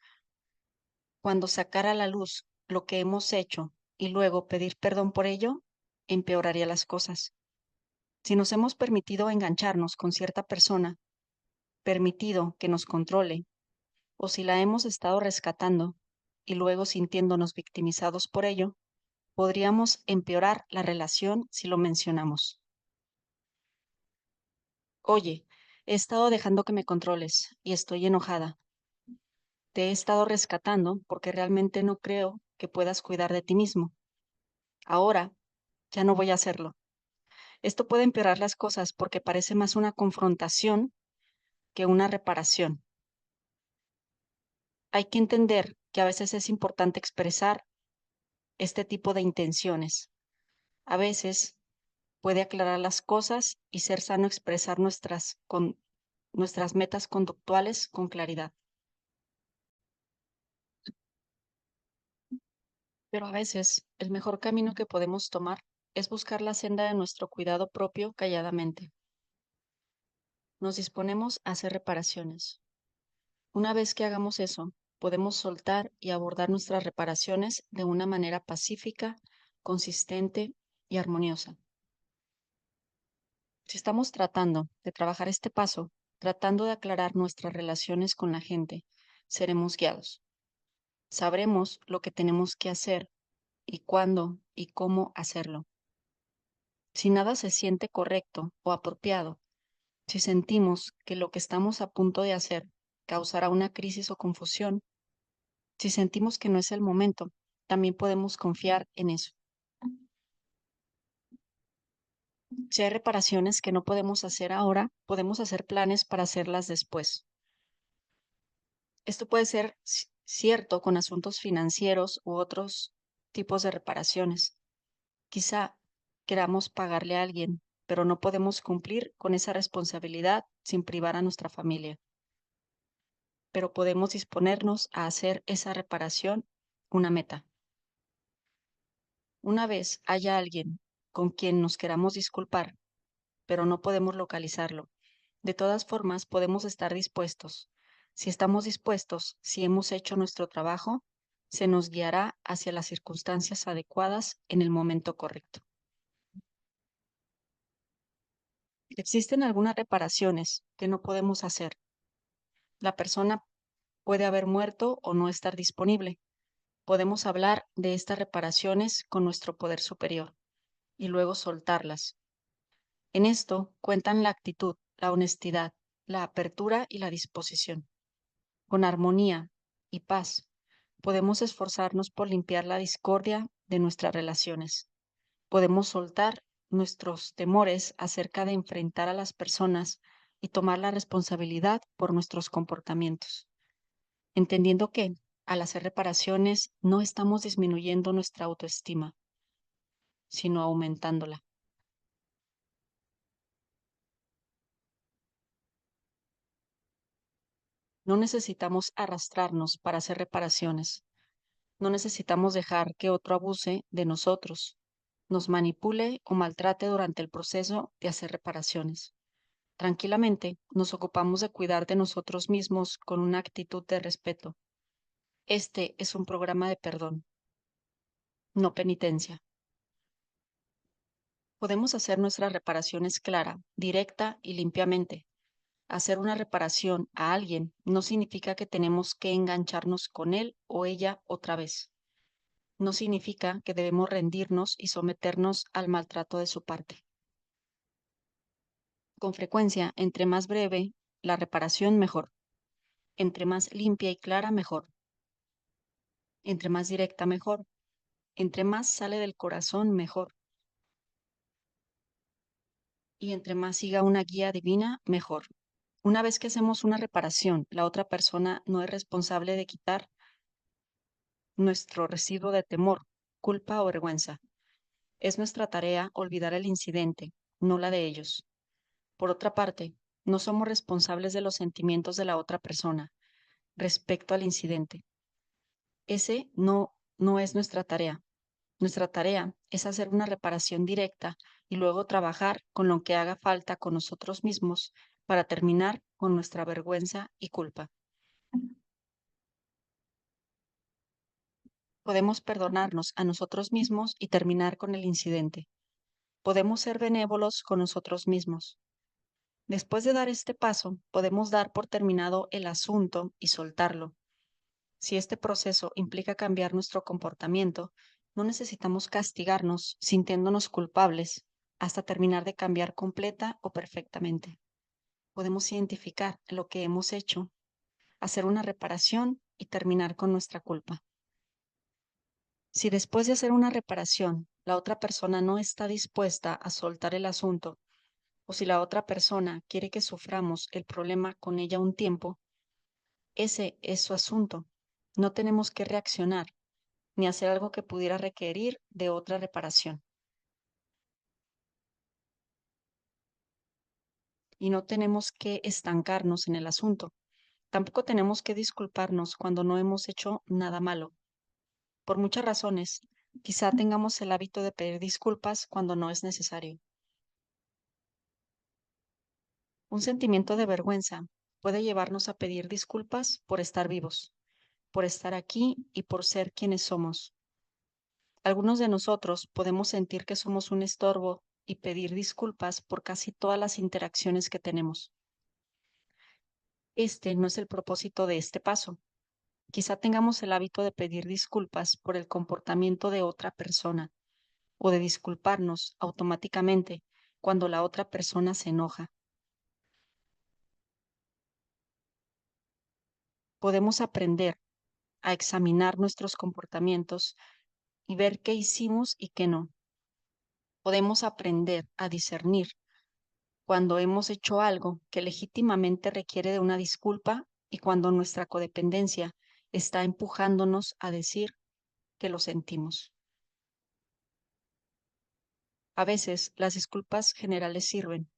cuando sacar a la luz lo que hemos hecho y luego pedir perdón por ello empeoraría las cosas. Si nos hemos permitido engancharnos con cierta persona, permitido que nos controle, o si la hemos estado rescatando y luego sintiéndonos victimizados por ello, podríamos empeorar la relación si lo mencionamos. Oye, he estado dejando que me controles y estoy enojada. Te he estado rescatando porque realmente no creo que puedas cuidar de ti mismo. Ahora ya no voy a hacerlo. Esto puede empeorar las cosas porque parece más una confrontación que una reparación. Hay que entender que a veces es importante expresar este tipo de intenciones. A veces puede aclarar las cosas y ser sano expresar nuestras metas conductuales con claridad. Pero a veces el mejor camino que podemos tomar es buscar la senda de nuestro cuidado propio calladamente. Nos disponemos a hacer reparaciones. Una vez que hagamos eso, podemos soltar y abordar nuestras reparaciones de una manera pacífica, consistente y armoniosa. Si estamos tratando de trabajar este paso, tratando de aclarar nuestras relaciones con la gente, seremos guiados. Sabremos lo que tenemos que hacer y cuándo y cómo hacerlo. Si nada se siente correcto o apropiado, si sentimos que lo que estamos a punto de hacer causará una crisis o confusión, si sentimos que no es el momento, también podemos confiar en eso. Si hay reparaciones que no podemos hacer ahora, podemos hacer planes para hacerlas después. Esto puede ser cierto con asuntos financieros u otros tipos de reparaciones. Quizá queramos pagarle a alguien, pero no podemos cumplir con esa responsabilidad sin privar a nuestra familia. Pero podemos disponernos a hacer esa reparación una meta. Una vez haya alguien con quien nos queramos disculpar, pero no podemos localizarlo, de todas formas podemos estar dispuestos. Si estamos dispuestos, si hemos hecho nuestro trabajo, se nos guiará hacia las circunstancias adecuadas en el momento correcto. Existen algunas reparaciones que no podemos hacer. La persona puede haber muerto o no estar disponible. Podemos hablar de estas reparaciones con nuestro poder superior y luego soltarlas. En esto cuentan la actitud, la honestidad, la apertura y la disposición. Con armonía y paz, podemos esforzarnos por limpiar la discordia de nuestras relaciones. Podemos soltar nuestros temores acerca de enfrentar a las personas y tomar la responsabilidad por nuestros comportamientos, entendiendo que, al hacer reparaciones, no estamos disminuyendo nuestra autoestima, sino aumentándola. No necesitamos arrastrarnos para hacer reparaciones. No necesitamos dejar que otro abuse de nosotros, nos manipule o maltrate durante el proceso de hacer reparaciones. Tranquilamente, nos ocupamos de cuidar de nosotros mismos con una actitud de respeto. Este es un programa de perdón, no penitencia. Podemos hacer nuestras reparaciones clara, directa y limpiamente. Hacer una reparación a alguien no significa que tenemos que engancharnos con él o ella otra vez. No significa que debemos rendirnos y someternos al maltrato de su parte. Con frecuencia, entre más breve la reparación, mejor. Entre más limpia y clara, mejor. Entre más directa, mejor. Entre más sale del corazón, mejor. Y entre más siga una guía divina, mejor. Una vez que hacemos una reparación, la otra persona no es responsable de quitar nuestro residuo de temor, culpa o vergüenza. Es nuestra tarea olvidar el incidente, no la de ellos. Por otra parte, no somos responsables de los sentimientos de la otra persona respecto al incidente. Ese no es nuestra tarea. Nuestra tarea es hacer una reparación directa y luego trabajar con lo que haga falta con nosotros mismos para terminar con nuestra vergüenza y culpa. Podemos perdonarnos a nosotros mismos y terminar con el incidente. Podemos ser benévolos con nosotros mismos. Después de dar este paso, podemos dar por terminado el asunto y soltarlo. Si este proceso implica cambiar nuestro comportamiento, no necesitamos castigarnos sintiéndonos culpables hasta terminar de cambiar completa o perfectamente. Podemos identificar lo que hemos hecho, hacer una reparación y terminar con nuestra culpa. Si después de hacer una reparación, la otra persona no está dispuesta a soltar el asunto, o si la otra persona quiere que suframos el problema con ella un tiempo, ese es su asunto. No tenemos que reaccionar ni hacer algo que pudiera requerir de otra reparación. Y no tenemos que estancarnos en el asunto. Tampoco tenemos que disculparnos cuando no hemos hecho nada malo. Por muchas razones, quizá tengamos el hábito de pedir disculpas cuando no es necesario. Un sentimiento de vergüenza puede llevarnos a pedir disculpas por estar vivos, por estar aquí y por ser quienes somos. Algunos de nosotros podemos sentir que somos un estorbo y pedir disculpas por casi todas las interacciones que tenemos. Este no es el propósito de este paso. Quizá tengamos el hábito de pedir disculpas por el comportamiento de otra persona o de disculparnos automáticamente cuando la otra persona se enoja. Podemos aprender a examinar nuestros comportamientos y ver qué hicimos y qué no. Podemos aprender a discernir cuando hemos hecho algo que legítimamente requiere de una disculpa y cuando nuestra codependencia está empujándonos a decir que lo sentimos. A veces las disculpas generales sirven.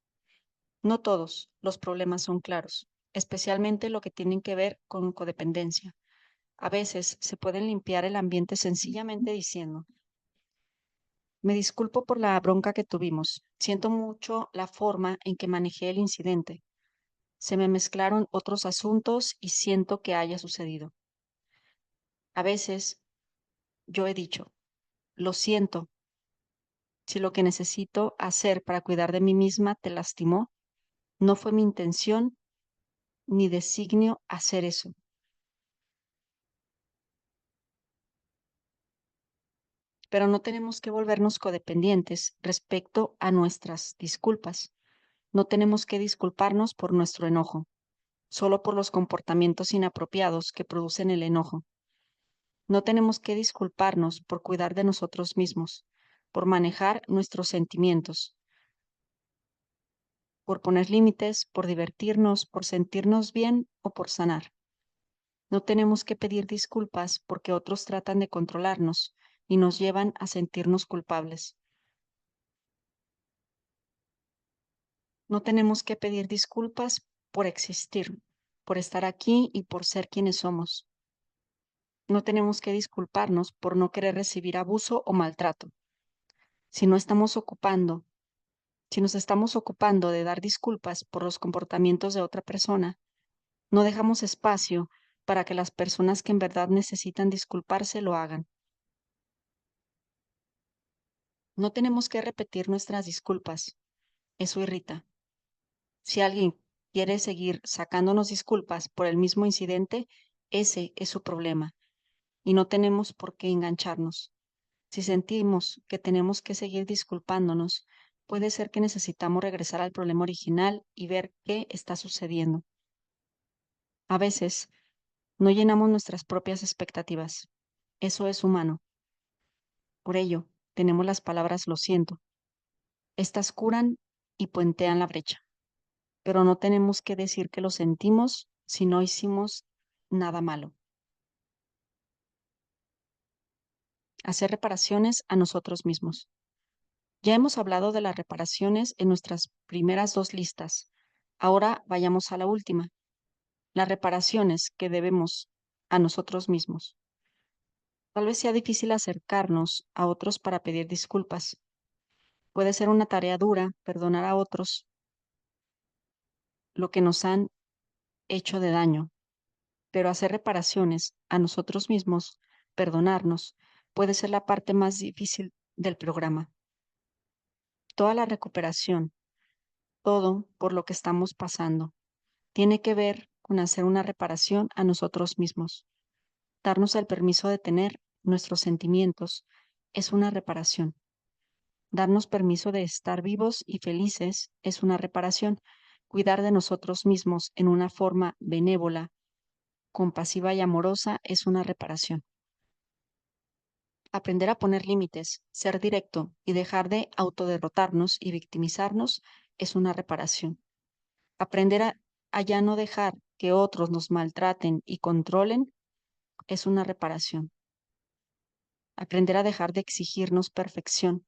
No todos los problemas son claros, especialmente lo que tienen que ver con codependencia. A veces se pueden limpiar el ambiente sencillamente diciendo: me disculpo por la bronca que tuvimos. Siento mucho la forma en que manejé el incidente. Se me mezclaron otros asuntos y siento que haya sucedido. A veces yo he dicho: lo siento, si lo que necesito hacer para cuidar de mí misma te lastimó, no fue mi intención ni designio hacer eso. Pero no tenemos que volvernos codependientes respecto a nuestras disculpas. No tenemos que disculparnos por nuestro enojo, solo por los comportamientos inapropiados que producen el enojo. No tenemos que disculparnos por cuidar de nosotros mismos, por manejar nuestros sentimientos, por poner límites, por divertirnos, por sentirnos bien o por sanar. No tenemos que pedir disculpas porque otros tratan de controlarnos y nos llevan a sentirnos culpables. No tenemos que pedir disculpas por existir, por estar aquí y por ser quienes somos. No tenemos que disculparnos por no querer recibir abuso o maltrato. Si no estamos ocupando, si nos estamos ocupando de dar disculpas por los comportamientos de otra persona, no dejamos espacio para que las personas que en verdad necesitan disculparse lo hagan. No tenemos que repetir nuestras disculpas. Eso irrita. Si alguien quiere seguir sacándonos disculpas por el mismo incidente, ese es su problema y no tenemos por qué engancharnos. Si sentimos que tenemos que seguir disculpándonos, puede ser que necesitamos regresar al problema original y ver qué está sucediendo. A veces, no llenamos nuestras propias expectativas. Eso es humano. Por ello, tenemos las palabras lo siento. Estas curan y puentean la brecha. Pero no tenemos que decir que lo sentimos si no hicimos nada malo. Hacer reparaciones a nosotros mismos. Ya hemos hablado de las reparaciones en nuestras primeras dos listas. Ahora vayamos a la última, las reparaciones que debemos a nosotros mismos. Tal vez sea difícil acercarnos a otros para pedir disculpas. Puede ser una tarea dura perdonar a otros lo que nos han hecho de daño, pero hacer reparaciones a nosotros mismos, perdonarnos, puede ser la parte más difícil del programa. Toda la recuperación, todo por lo que estamos pasando, tiene que ver con hacer una reparación a nosotros mismos. Darnos el permiso de tener nuestros sentimientos es una reparación. Darnos permiso de estar vivos y felices es una reparación. Cuidar de nosotros mismos en una forma benévola, compasiva y amorosa es una reparación. Aprender a poner límites, ser directo y dejar de autoderrotarnos y victimizarnos es una reparación. Aprender a ya no dejar que otros nos maltraten y controlen es una reparación. Aprender a dejar de exigirnos perfección,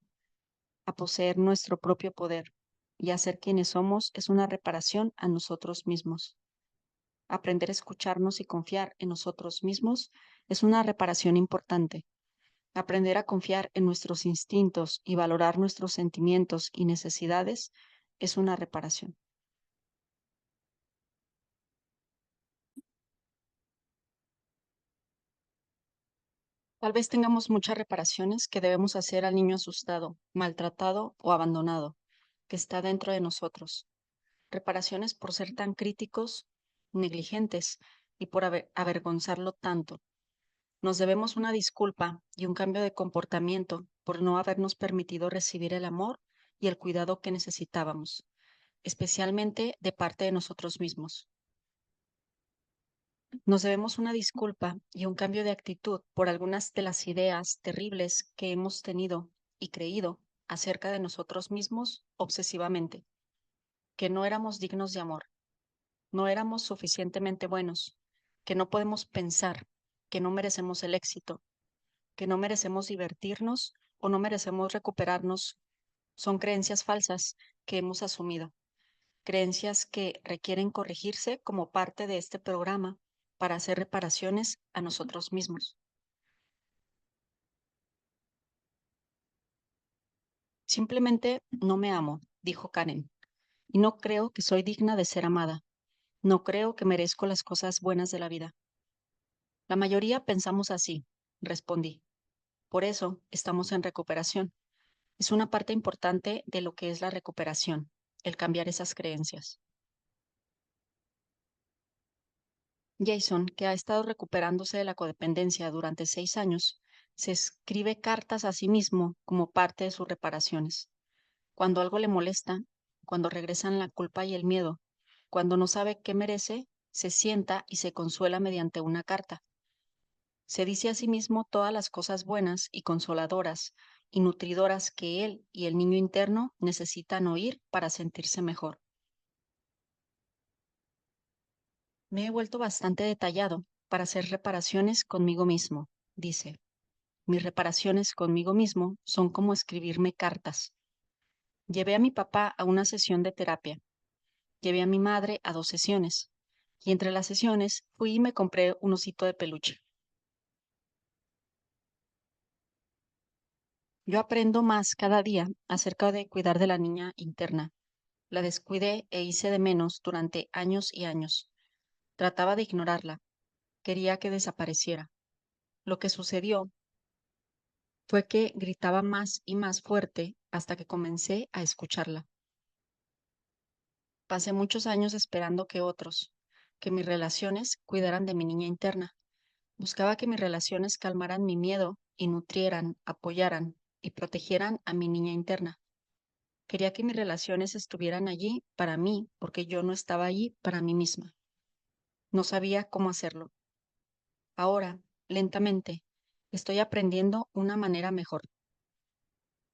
a poseer nuestro propio poder y a ser quienes somos es una reparación a nosotros mismos. Aprender a escucharnos y confiar en nosotros mismos es una reparación importante. Aprender a confiar en nuestros instintos y valorar nuestros sentimientos y necesidades es una reparación. Tal vez tengamos muchas reparaciones que debemos hacer al niño asustado, maltratado o abandonado, que está dentro de nosotros. Reparaciones por ser tan críticos, negligentes y por avergonzarlo tanto. Nos debemos una disculpa y un cambio de comportamiento por no habernos permitido recibir el amor y el cuidado que necesitábamos, especialmente de parte de nosotros mismos. Nos debemos una disculpa y un cambio de actitud por algunas de las ideas terribles que hemos tenido y creído acerca de nosotros mismos obsesivamente, que no éramos dignos de amor, no éramos suficientemente buenos, que no podemos pensar, que no merecemos el éxito, que no merecemos divertirnos o no merecemos recuperarnos. Son creencias falsas que hemos asumido, creencias que requieren corregirse como parte de este programa para hacer reparaciones a nosotros mismos. Simplemente no me amo, dijo Karen, y no creo que soy digna de ser amada. No creo que merezco las cosas buenas de la vida. La mayoría pensamos así, respondí. Por eso estamos en recuperación. Es una parte importante de lo que es la recuperación, el cambiar esas creencias. Jason, que ha estado recuperándose de la codependencia durante 6 años, se escribe cartas a sí mismo como parte de sus reparaciones. Cuando algo le molesta, cuando regresan la culpa y el miedo, cuando no sabe qué merece, se sienta y se consuela mediante una carta. Se dice a sí mismo todas las cosas buenas y consoladoras y nutridoras que él y el niño interno necesitan oír para sentirse mejor. Me he vuelto bastante detallado para hacer reparaciones conmigo mismo, dice. Mis reparaciones conmigo mismo son como escribirme cartas. Llevé a mi papá a una sesión de terapia. Llevé a mi madre a 2 sesiones. Y entre las sesiones fui y me compré un osito de peluche. Yo aprendo más cada día acerca de cuidar de la niña interna. La descuidé e hice de menos durante años y años. Trataba de ignorarla. Quería que desapareciera. Lo que sucedió fue que gritaba más y más fuerte hasta que comencé a escucharla. Pasé muchos años esperando que otros, que mis relaciones cuidaran de mi niña interna. Buscaba que mis relaciones calmaran mi miedo y nutrieran, apoyaran y protegieran a mi niña interna. Quería que mis relaciones estuvieran allí para mí porque yo no estaba allí para mí misma. No sabía cómo hacerlo. Ahora, lentamente, estoy aprendiendo una manera mejor.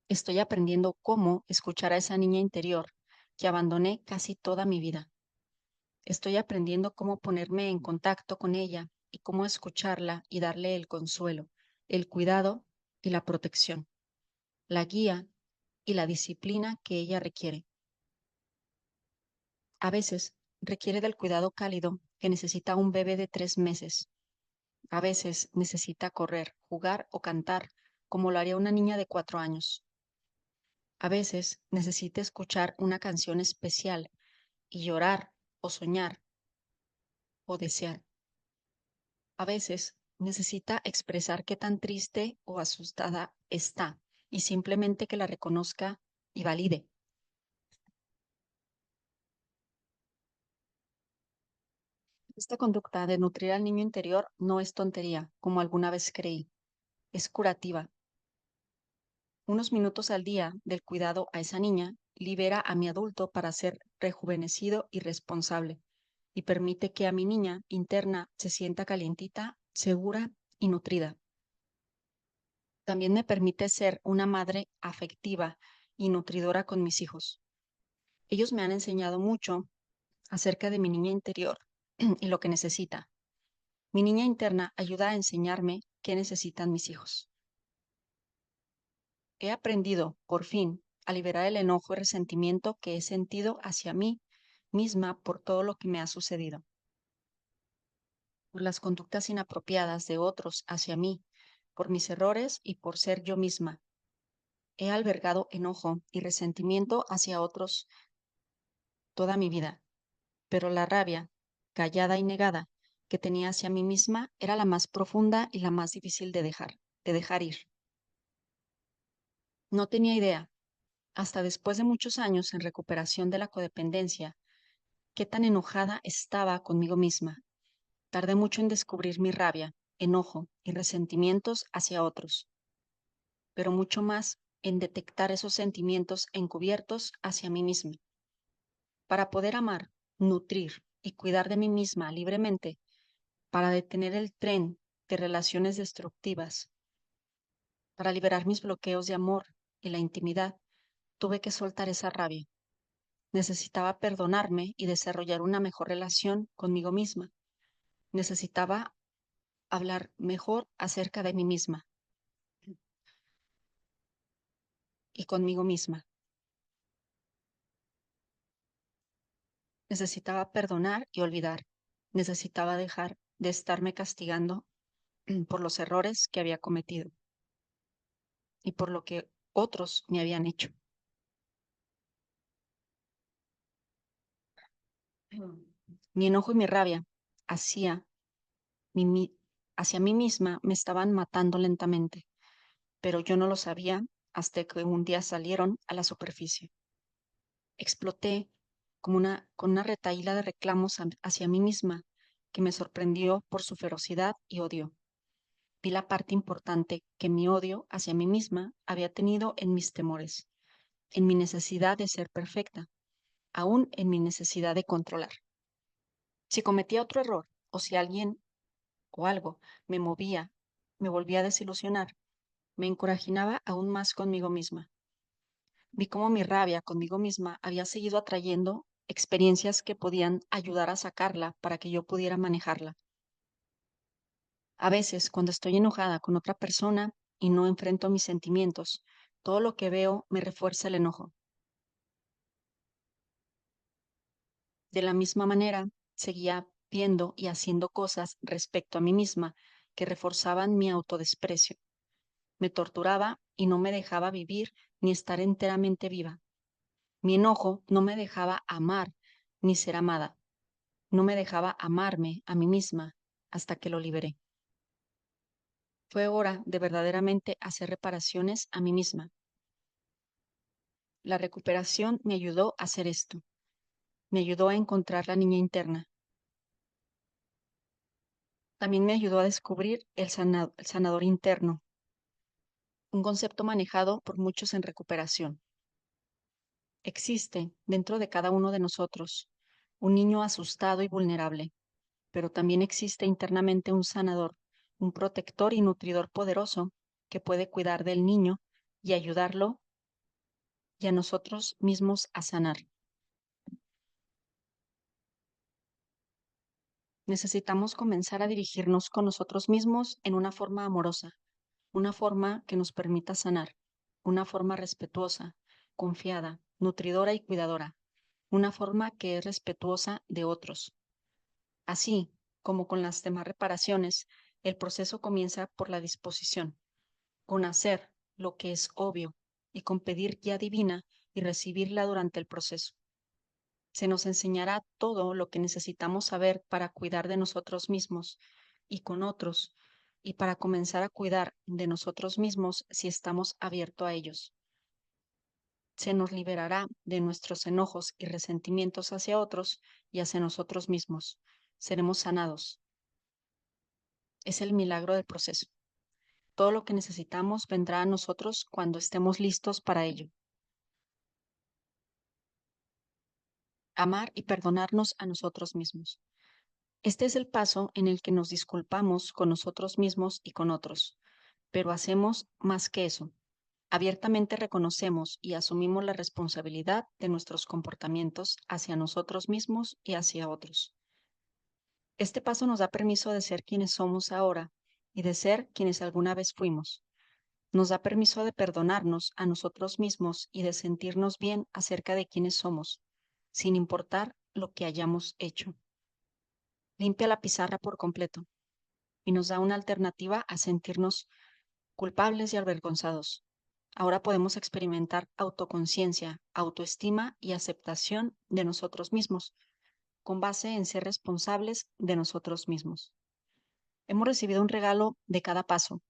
Estoy aprendiendo cómo escuchar a esa niña interior que abandoné casi toda mi vida. Estoy aprendiendo cómo ponerme en contacto con ella y cómo escucharla y darle el consuelo, el cuidado y la protección, la guía y la disciplina que ella requiere. A veces requiere del cuidado cálido que necesita un bebé de 3 meses. A veces necesita correr, jugar o cantar como lo haría una niña de 4 años. A veces necesita escuchar una canción especial y llorar o soñar o desear. A veces necesita expresar qué tan triste o asustada está y simplemente que la reconozca y valide. Esta conducta de nutrir al niño interior no es tontería, como alguna vez creí. Es curativa. Unos minutos al día del cuidado a esa niña libera a mi adulto para ser rejuvenecido y responsable y permite que a mi niña interna se sienta calientita, segura y nutrida. También me permite ser una madre afectiva y nutridora con mis hijos. Ellos me han enseñado mucho acerca de mi niña interior y lo que necesita. Mi niña interna ayuda a enseñarme qué necesitan mis hijos. He aprendido, por fin, a liberar el enojo y resentimiento que he sentido hacia mí misma por todo lo que me ha sucedido, por las conductas inapropiadas de otros hacia mí, por mis errores y por ser yo misma. He albergado enojo y resentimiento hacia otros toda mi vida, pero la rabia, callada y negada, que tenía hacia mí misma era la más profunda y la más difícil de dejar. de dejar ir. No tenía idea, hasta después de muchos años en recuperación de la codependencia, qué tan enojada estaba conmigo misma. Tardé mucho en descubrir mi rabia, enojo y resentimientos hacia otros, pero mucho más en detectar esos sentimientos encubiertos hacia mí misma. Para poder amar, nutrir y cuidar de mí misma libremente, para detener el tren de relaciones destructivas, para liberar mis bloqueos de amor y la intimidad, tuve que soltar esa rabia. Necesitaba perdonarme y desarrollar una mejor relación conmigo misma. Necesitaba hablar mejor acerca de mí misma y conmigo misma. Necesitaba perdonar y olvidar. Necesitaba dejar de estarme castigando por los errores que había cometido y por lo que otros me habían hecho. Mi enojo y mi rabia hacia mi, hacia mí misma me estaban matando lentamente, pero yo no lo sabía hasta que un día salieron a la superficie. Exploté con una retahíla de reclamos hacia mí misma que me sorprendió por su ferocidad y odio. Vi la parte importante que mi odio hacia mí misma había tenido en mis temores, en mi necesidad de ser perfecta, aún en mi necesidad de controlar. Si cometía otro error o si alguien o algo me movía, me volvía a desilusionar, me encorajinaba aún más conmigo misma. Vi cómo mi rabia conmigo misma había seguido atrayendo experiencias que podían ayudar a sacarla para que yo pudiera manejarla. A veces, cuando estoy enojada con otra persona y no enfrento mis sentimientos, todo lo que veo me refuerza el enojo. De la misma manera, seguía viendo y haciendo cosas respecto a mí misma que reforzaban mi autodesprecio. Me torturaba y no me dejaba vivir ni estar enteramente viva. Mi enojo no me dejaba amar ni ser amada. No me dejaba amarme a mí misma hasta que lo liberé. Fue hora de verdaderamente hacer reparaciones a mí misma. La recuperación me ayudó a hacer esto. Me ayudó a encontrar la niña interna. También me ayudó a descubrir el sanador interno, un concepto manejado por muchos en recuperación. Existe dentro de cada uno de nosotros un niño asustado y vulnerable, pero también existe internamente un sanador, un protector y nutridor poderoso que puede cuidar del niño y ayudarlo y a nosotros mismos a sanar. Necesitamos comenzar a dirigirnos con nosotros mismos en una forma amorosa, una forma que nos permita sanar, una forma respetuosa, confiada, nutridora y cuidadora, una forma que es respetuosa de otros. Así como con las demás reparaciones, el proceso comienza por la disposición, con hacer lo que es obvio y con pedir guía divina y recibirla durante el proceso. Se nos enseñará todo lo que necesitamos saber para cuidar de nosotros mismos y con otros, y para comenzar a cuidar de nosotros mismos si estamos abiertos a ellos. Se nos liberará de nuestros enojos y resentimientos hacia otros y hacia nosotros mismos. Seremos sanados. Es el milagro del proceso. Todo lo que necesitamos vendrá a nosotros cuando estemos listos para ello. Amar y perdonarnos a nosotros mismos. Este es el paso en el que nos disculpamos con nosotros mismos y con otros, pero hacemos más que eso. Abiertamente reconocemos y asumimos la responsabilidad de nuestros comportamientos hacia nosotros mismos y hacia otros. Este paso nos da permiso de ser quienes somos ahora y de ser quienes alguna vez fuimos. Nos da permiso de perdonarnos a nosotros mismos y de sentirnos bien acerca de quienes somos, sin importar lo que hayamos hecho. Limpia la pizarra por completo y nos da una alternativa a sentirnos culpables y avergonzados. Ahora podemos experimentar autoconciencia, autoestima y aceptación de nosotros mismos, con base en ser responsables de nosotros mismos. Hemos recibido un regalo de cada paso,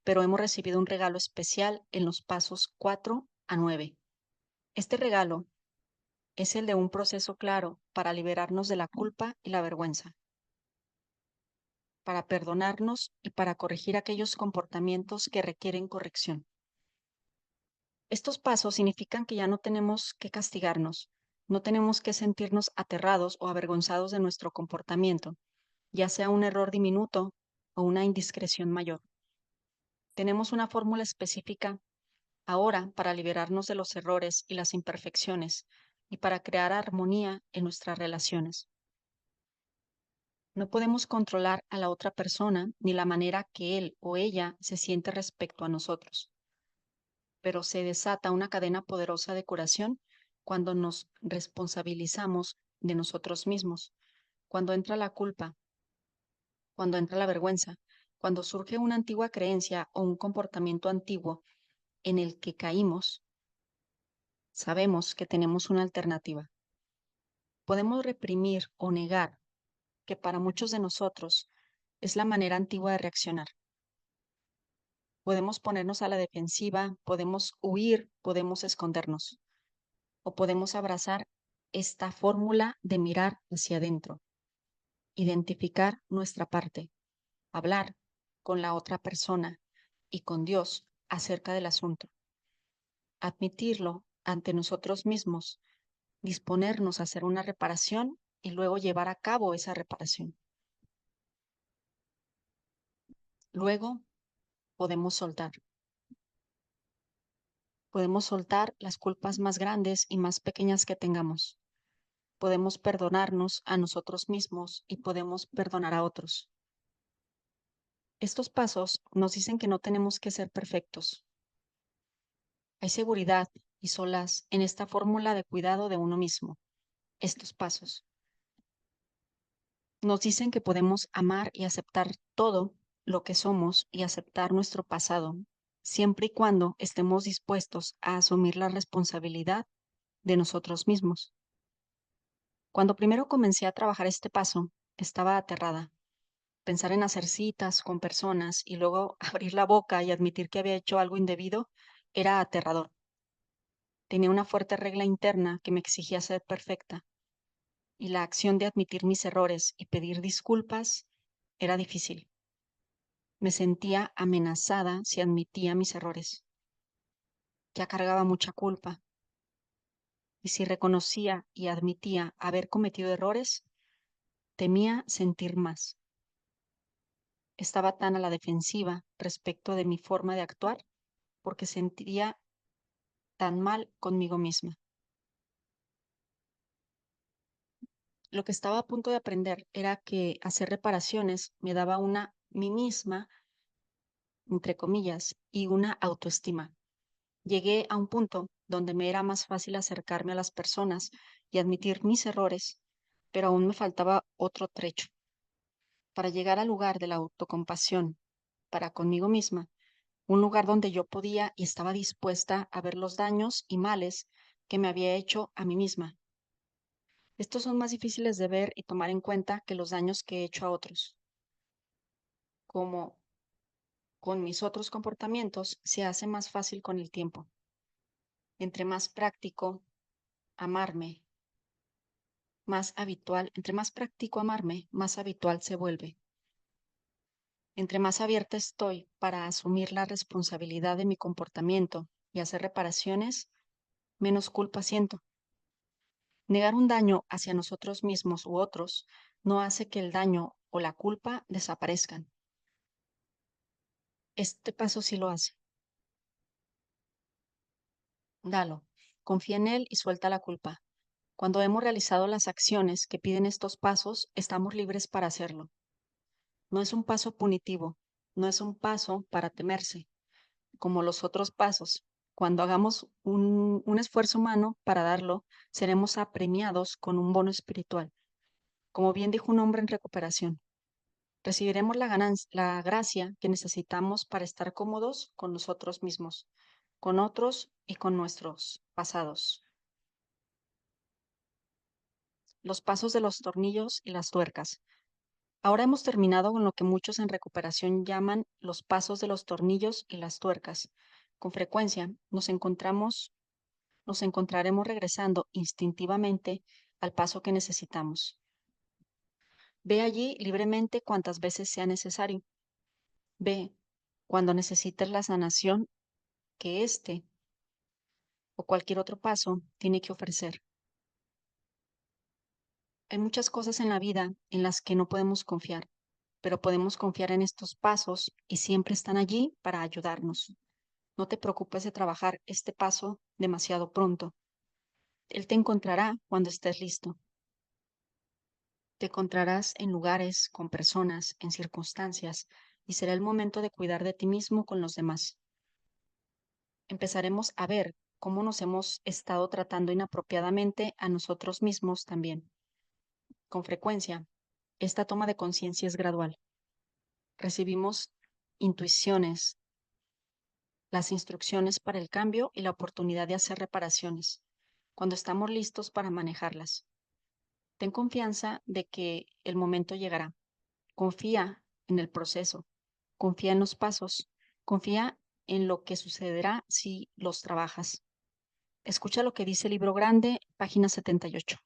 pero hemos recibido un regalo especial en los pasos 4 a 9. Este regalo es el de un proceso claro para liberarnos de la culpa y la vergüenza, para perdonarnos y para corregir aquellos comportamientos que requieren corrección. Estos pasos significan que ya no tenemos que castigarnos, no tenemos que sentirnos aterrados o avergonzados de nuestro comportamiento, ya sea un error diminuto o una indiscreción mayor. Tenemos una fórmula específica ahora para liberarnos de los errores y las imperfecciones y para crear armonía en nuestras relaciones. No podemos controlar a la otra persona ni la manera que él o ella se siente respecto a nosotros, pero se desata una cadena poderosa de curación cuando nos responsabilizamos de nosotros mismos, cuando entra la culpa, cuando entra la vergüenza, cuando surge una antigua creencia o un comportamiento antiguo en el que caímos. Sabemos que tenemos una alternativa. Podemos reprimir o negar, que para muchos de nosotros es la manera antigua de reaccionar. Podemos ponernos a la defensiva, podemos huir, podemos escondernos, o podemos abrazar esta fórmula de mirar hacia adentro, identificar nuestra parte, hablar con la otra persona y con Dios acerca del asunto, admitirlo ante nosotros mismos, disponernos a hacer una reparación y luego llevar a cabo esa reparación. Luego podemos soltar. Podemos soltar las culpas más grandes y más pequeñas que tengamos. Podemos perdonarnos a nosotros mismos y podemos perdonar a otros. Estos pasos nos dicen que no tenemos que ser perfectos. Hay seguridad y solaz en esta fórmula de cuidado de uno mismo. Estos pasos nos dicen que podemos amar y aceptar todo lo que somos y aceptar nuestro pasado, siempre y cuando estemos dispuestos a asumir la responsabilidad de nosotros mismos. Cuando primero comencé a trabajar este paso, estaba aterrada. Pensar en hacer citas con personas y luego abrir la boca y admitir que había hecho algo indebido era aterrador. Tenía una fuerte regla interna que me exigía ser perfecta, y la acción de admitir mis errores y pedir disculpas era difícil. Me sentía amenazada si admitía mis errores. Ya cargaba mucha culpa, y si reconocía y admitía haber cometido errores, temía sentir más. Estaba tan a la defensiva respecto de mi forma de actuar porque sentía tan mal conmigo misma. Lo que estaba a punto de aprender era que hacer reparaciones me daba una mí misma, entre comillas, y una autoestima. Llegué a un punto donde me era más fácil acercarme a las personas y admitir mis errores, pero aún me faltaba otro trecho. Para llegar al lugar de la autocompasión para conmigo misma, un lugar donde yo podía y estaba dispuesta a ver los daños y males que me había hecho a mí misma. Estos son más difíciles de ver y tomar en cuenta que los daños que he hecho a otros. Como con mis otros comportamientos, se hace más fácil con el tiempo. Entre más práctico amarme, más habitual, entre más practico amarme, más habitual se vuelve. Entre más abierta estoy para asumir la responsabilidad de mi comportamiento y hacer reparaciones, menos culpa siento. Negar un daño hacia nosotros mismos u otros no hace que el daño o la culpa desaparezcan. Este paso sí lo hace. Dalo, confía en él y suelta la culpa. Cuando hemos realizado las acciones que piden estos pasos, estamos libres para hacerlo. No es un paso punitivo, no es un paso para temerse, como los otros pasos. Cuando hagamos un esfuerzo humano para darlo, seremos apremiados con un bono espiritual. Como bien dijo un hombre en recuperación, recibiremos la gracia que necesitamos para estar cómodos con nosotros mismos, con otros y con nuestros pasados. Los pasos de los tornillos y las tuercas. Ahora hemos terminado con lo que muchos en recuperación llaman los pasos de los tornillos y las tuercas. Con frecuencia nos encontraremos regresando instintivamente al paso que necesitamos. Ve allí libremente cuantas veces sea necesario. Ve cuando necesites la sanación que este o cualquier otro paso tiene que ofrecer. Hay muchas cosas en la vida en las que no podemos confiar, pero podemos confiar en estos pasos y siempre están allí para ayudarnos. No te preocupes de trabajar este paso demasiado pronto. Él te encontrará cuando estés listo. Te encontrarás en lugares, con personas, en circunstancias, y será el momento de cuidar de ti mismo con los demás. Empezaremos a ver cómo nos hemos estado tratando inapropiadamente a nosotros mismos también. Con frecuencia, esta toma de conciencia es gradual. Recibimos intuiciones, las instrucciones para el cambio y la oportunidad de hacer reparaciones, cuando estamos listos para manejarlas. Ten confianza de que el momento llegará. Confía en el proceso, confía en los pasos, confía en lo que sucederá si los trabajas. Escucha lo que dice el libro grande, página 78.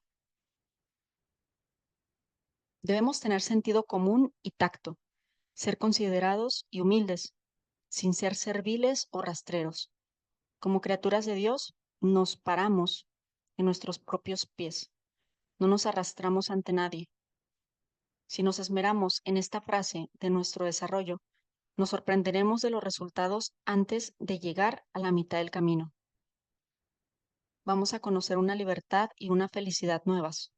Debemos tener sentido común y tacto, ser considerados y humildes, sin ser serviles o rastreros. Como criaturas de Dios, nos paramos en nuestros propios pies, no nos arrastramos ante nadie. Si nos esmeramos en esta frase de nuestro desarrollo, nos sorprenderemos de los resultados antes de llegar a la mitad del camino. Vamos a conocer una libertad y una felicidad nuevas.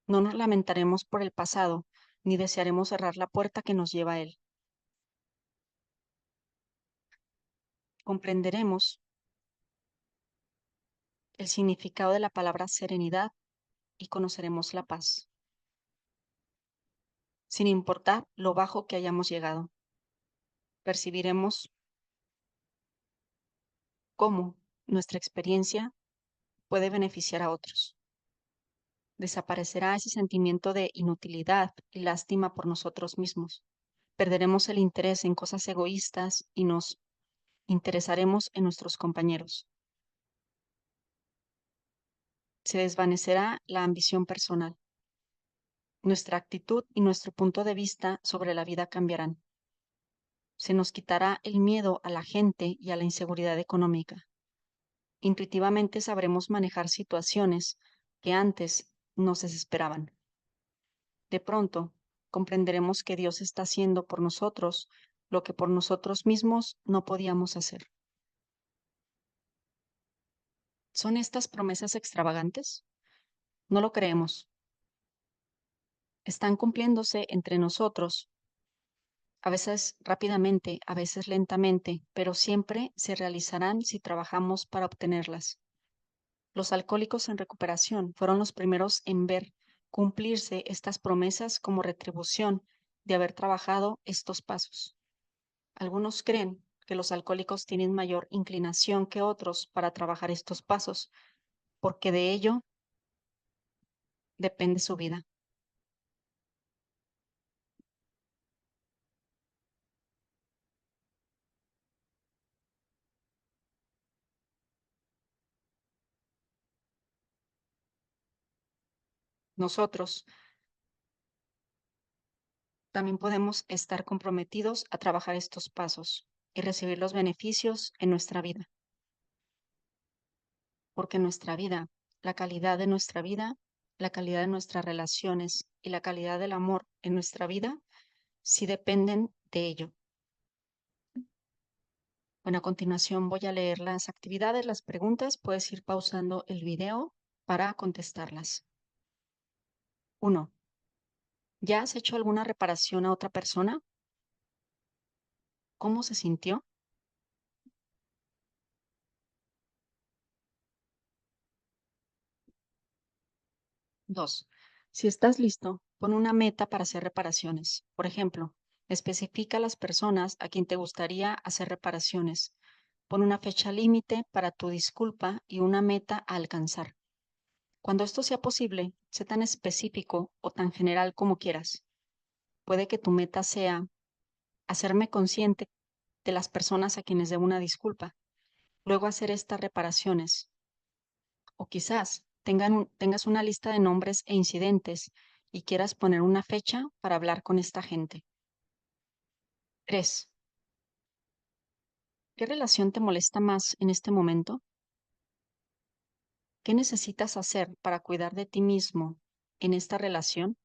No nos lamentaremos por el pasado, ni desearemos cerrar la puerta que nos lleva a él. Comprenderemos el significado de la palabra serenidad y conoceremos la paz, sin importar lo bajo que hayamos llegado. Percibiremos cómo nuestra experiencia puede beneficiar a otros. Desaparecerá ese sentimiento de inutilidad y lástima por nosotros mismos. Perderemos el interés en cosas egoístas y nos interesaremos en nuestros compañeros. Se desvanecerá la ambición personal. Nuestra actitud y nuestro punto de vista sobre la vida cambiarán. Se nos quitará el miedo a la gente y a la inseguridad económica. Intuitivamente sabremos manejar situaciones que antes nos desesperaban. De pronto, comprenderemos que Dios está haciendo por nosotros lo que por nosotros mismos no podíamos hacer. ¿Son estas promesas extravagantes? No lo creemos. Están cumpliéndose entre nosotros, a veces rápidamente, a veces lentamente, pero siempre se realizarán si trabajamos para obtenerlas. Los alcohólicos en recuperación fueron los primeros en ver cumplirse estas promesas como retribución de haber trabajado estos pasos. Algunos creen que los alcohólicos tienen mayor inclinación que otros para trabajar estos pasos, porque de ello depende su vida. Nosotros también podemos estar comprometidos a trabajar estos pasos y recibir los beneficios en nuestra vida, porque nuestra vida, la calidad de nuestra vida, la calidad de nuestras relaciones y la calidad del amor en nuestra vida sí dependen de ello. Bueno, a continuación voy a leer las actividades, las preguntas. Puedes ir pausando el video para contestarlas. 1. ¿Ya has hecho alguna reparación a otra persona? ¿Cómo se sintió? 2. Si estás listo, pon una meta para hacer reparaciones. Por ejemplo, especifica las personas a quien te gustaría hacer reparaciones. Pon una fecha límite para tu disculpa y una meta a alcanzar. Cuando esto sea posible, sé tan específico o tan general como quieras. Puede que tu meta sea hacerme consciente de las personas a quienes debo una disculpa, luego hacer estas reparaciones. O quizás tengas una lista de nombres e incidentes y quieras poner una fecha para hablar con esta gente. 3. ¿Qué relación te molesta más en este momento? ¿Qué necesitas hacer para cuidar de ti mismo en esta relación?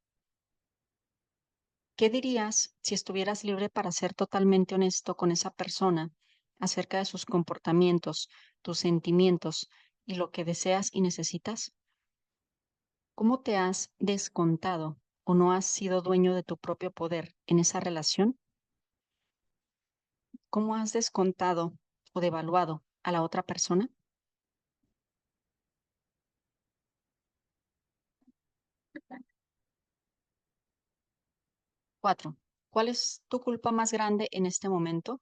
¿Qué dirías si estuvieras libre para ser totalmente honesto con esa persona acerca de sus comportamientos, tus sentimientos y lo que deseas y necesitas? ¿Cómo te has descontado o no has sido dueño de tu propio poder en esa relación? ¿Cómo has descontado o devaluado a la otra persona? 4. ¿Cuál es tu culpa más grande en este momento?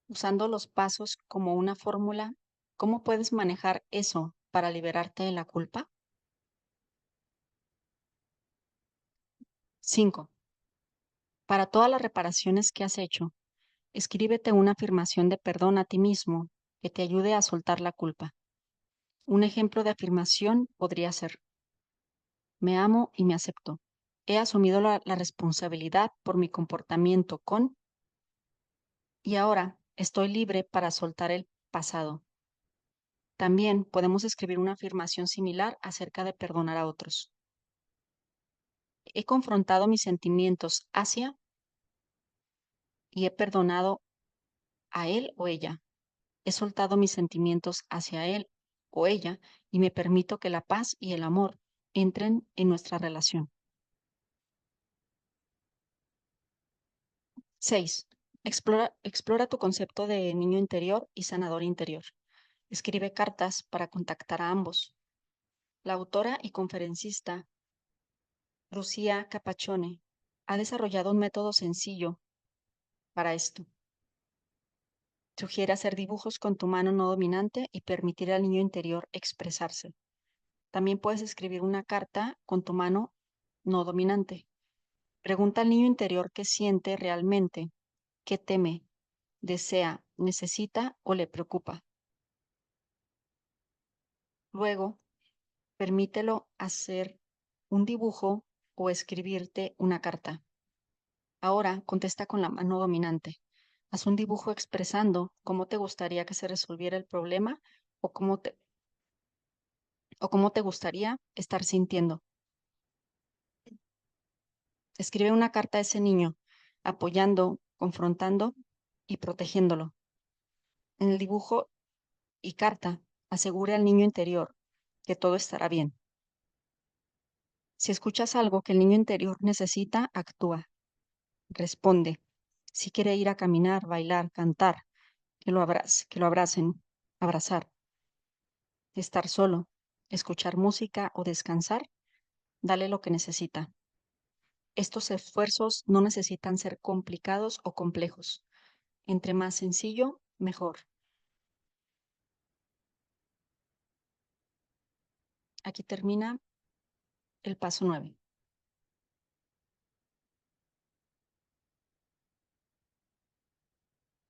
Usando los pasos como una fórmula, ¿cómo puedes manejar eso para liberarte de la culpa? 5. Para todas las reparaciones que has hecho, escríbete una afirmación de perdón a ti mismo que te ayude a soltar la culpa. Un ejemplo de afirmación podría ser: me amo y me acepto. He asumido la responsabilidad por mi comportamiento con, y ahora estoy libre para soltar el pasado. También podemos escribir una afirmación similar acerca de perdonar a otros. He confrontado mis sentimientos hacia y he perdonado a él o ella. He soltado mis sentimientos hacia él o ella y me permito que la paz y el amor entren en nuestra relación. 6. Explora tu concepto de niño interior y sanador interior. Escribe cartas para contactar a ambos. La autora y conferencista Lucia Capaccione ha desarrollado un método sencillo para esto. Sugiere hacer dibujos con tu mano no dominante y permitir al niño interior expresarse. También puedes escribir una carta con tu mano no dominante. Pregunta al niño interior qué siente realmente, qué teme, desea, necesita o le preocupa. Luego, permítelo hacer un dibujo o escribirte una carta. Ahora contesta con la mano dominante. Haz un dibujo expresando cómo te gustaría que se resolviera el problema o cómo te gustaría estar sintiendo. Escribe una carta a ese niño, apoyando, confrontando y protegiéndolo. En el dibujo y carta, asegure al niño interior que todo estará bien. Si escuchas algo que el niño interior necesita, actúa. Responde. Si quiere ir a caminar, bailar, cantar, que lo abracen, abrazar, estar solo, escuchar música o descansar, dale lo que necesita. Estos esfuerzos no necesitan ser complicados o complejos. Entre más sencillo, mejor. Aquí termina el paso 9.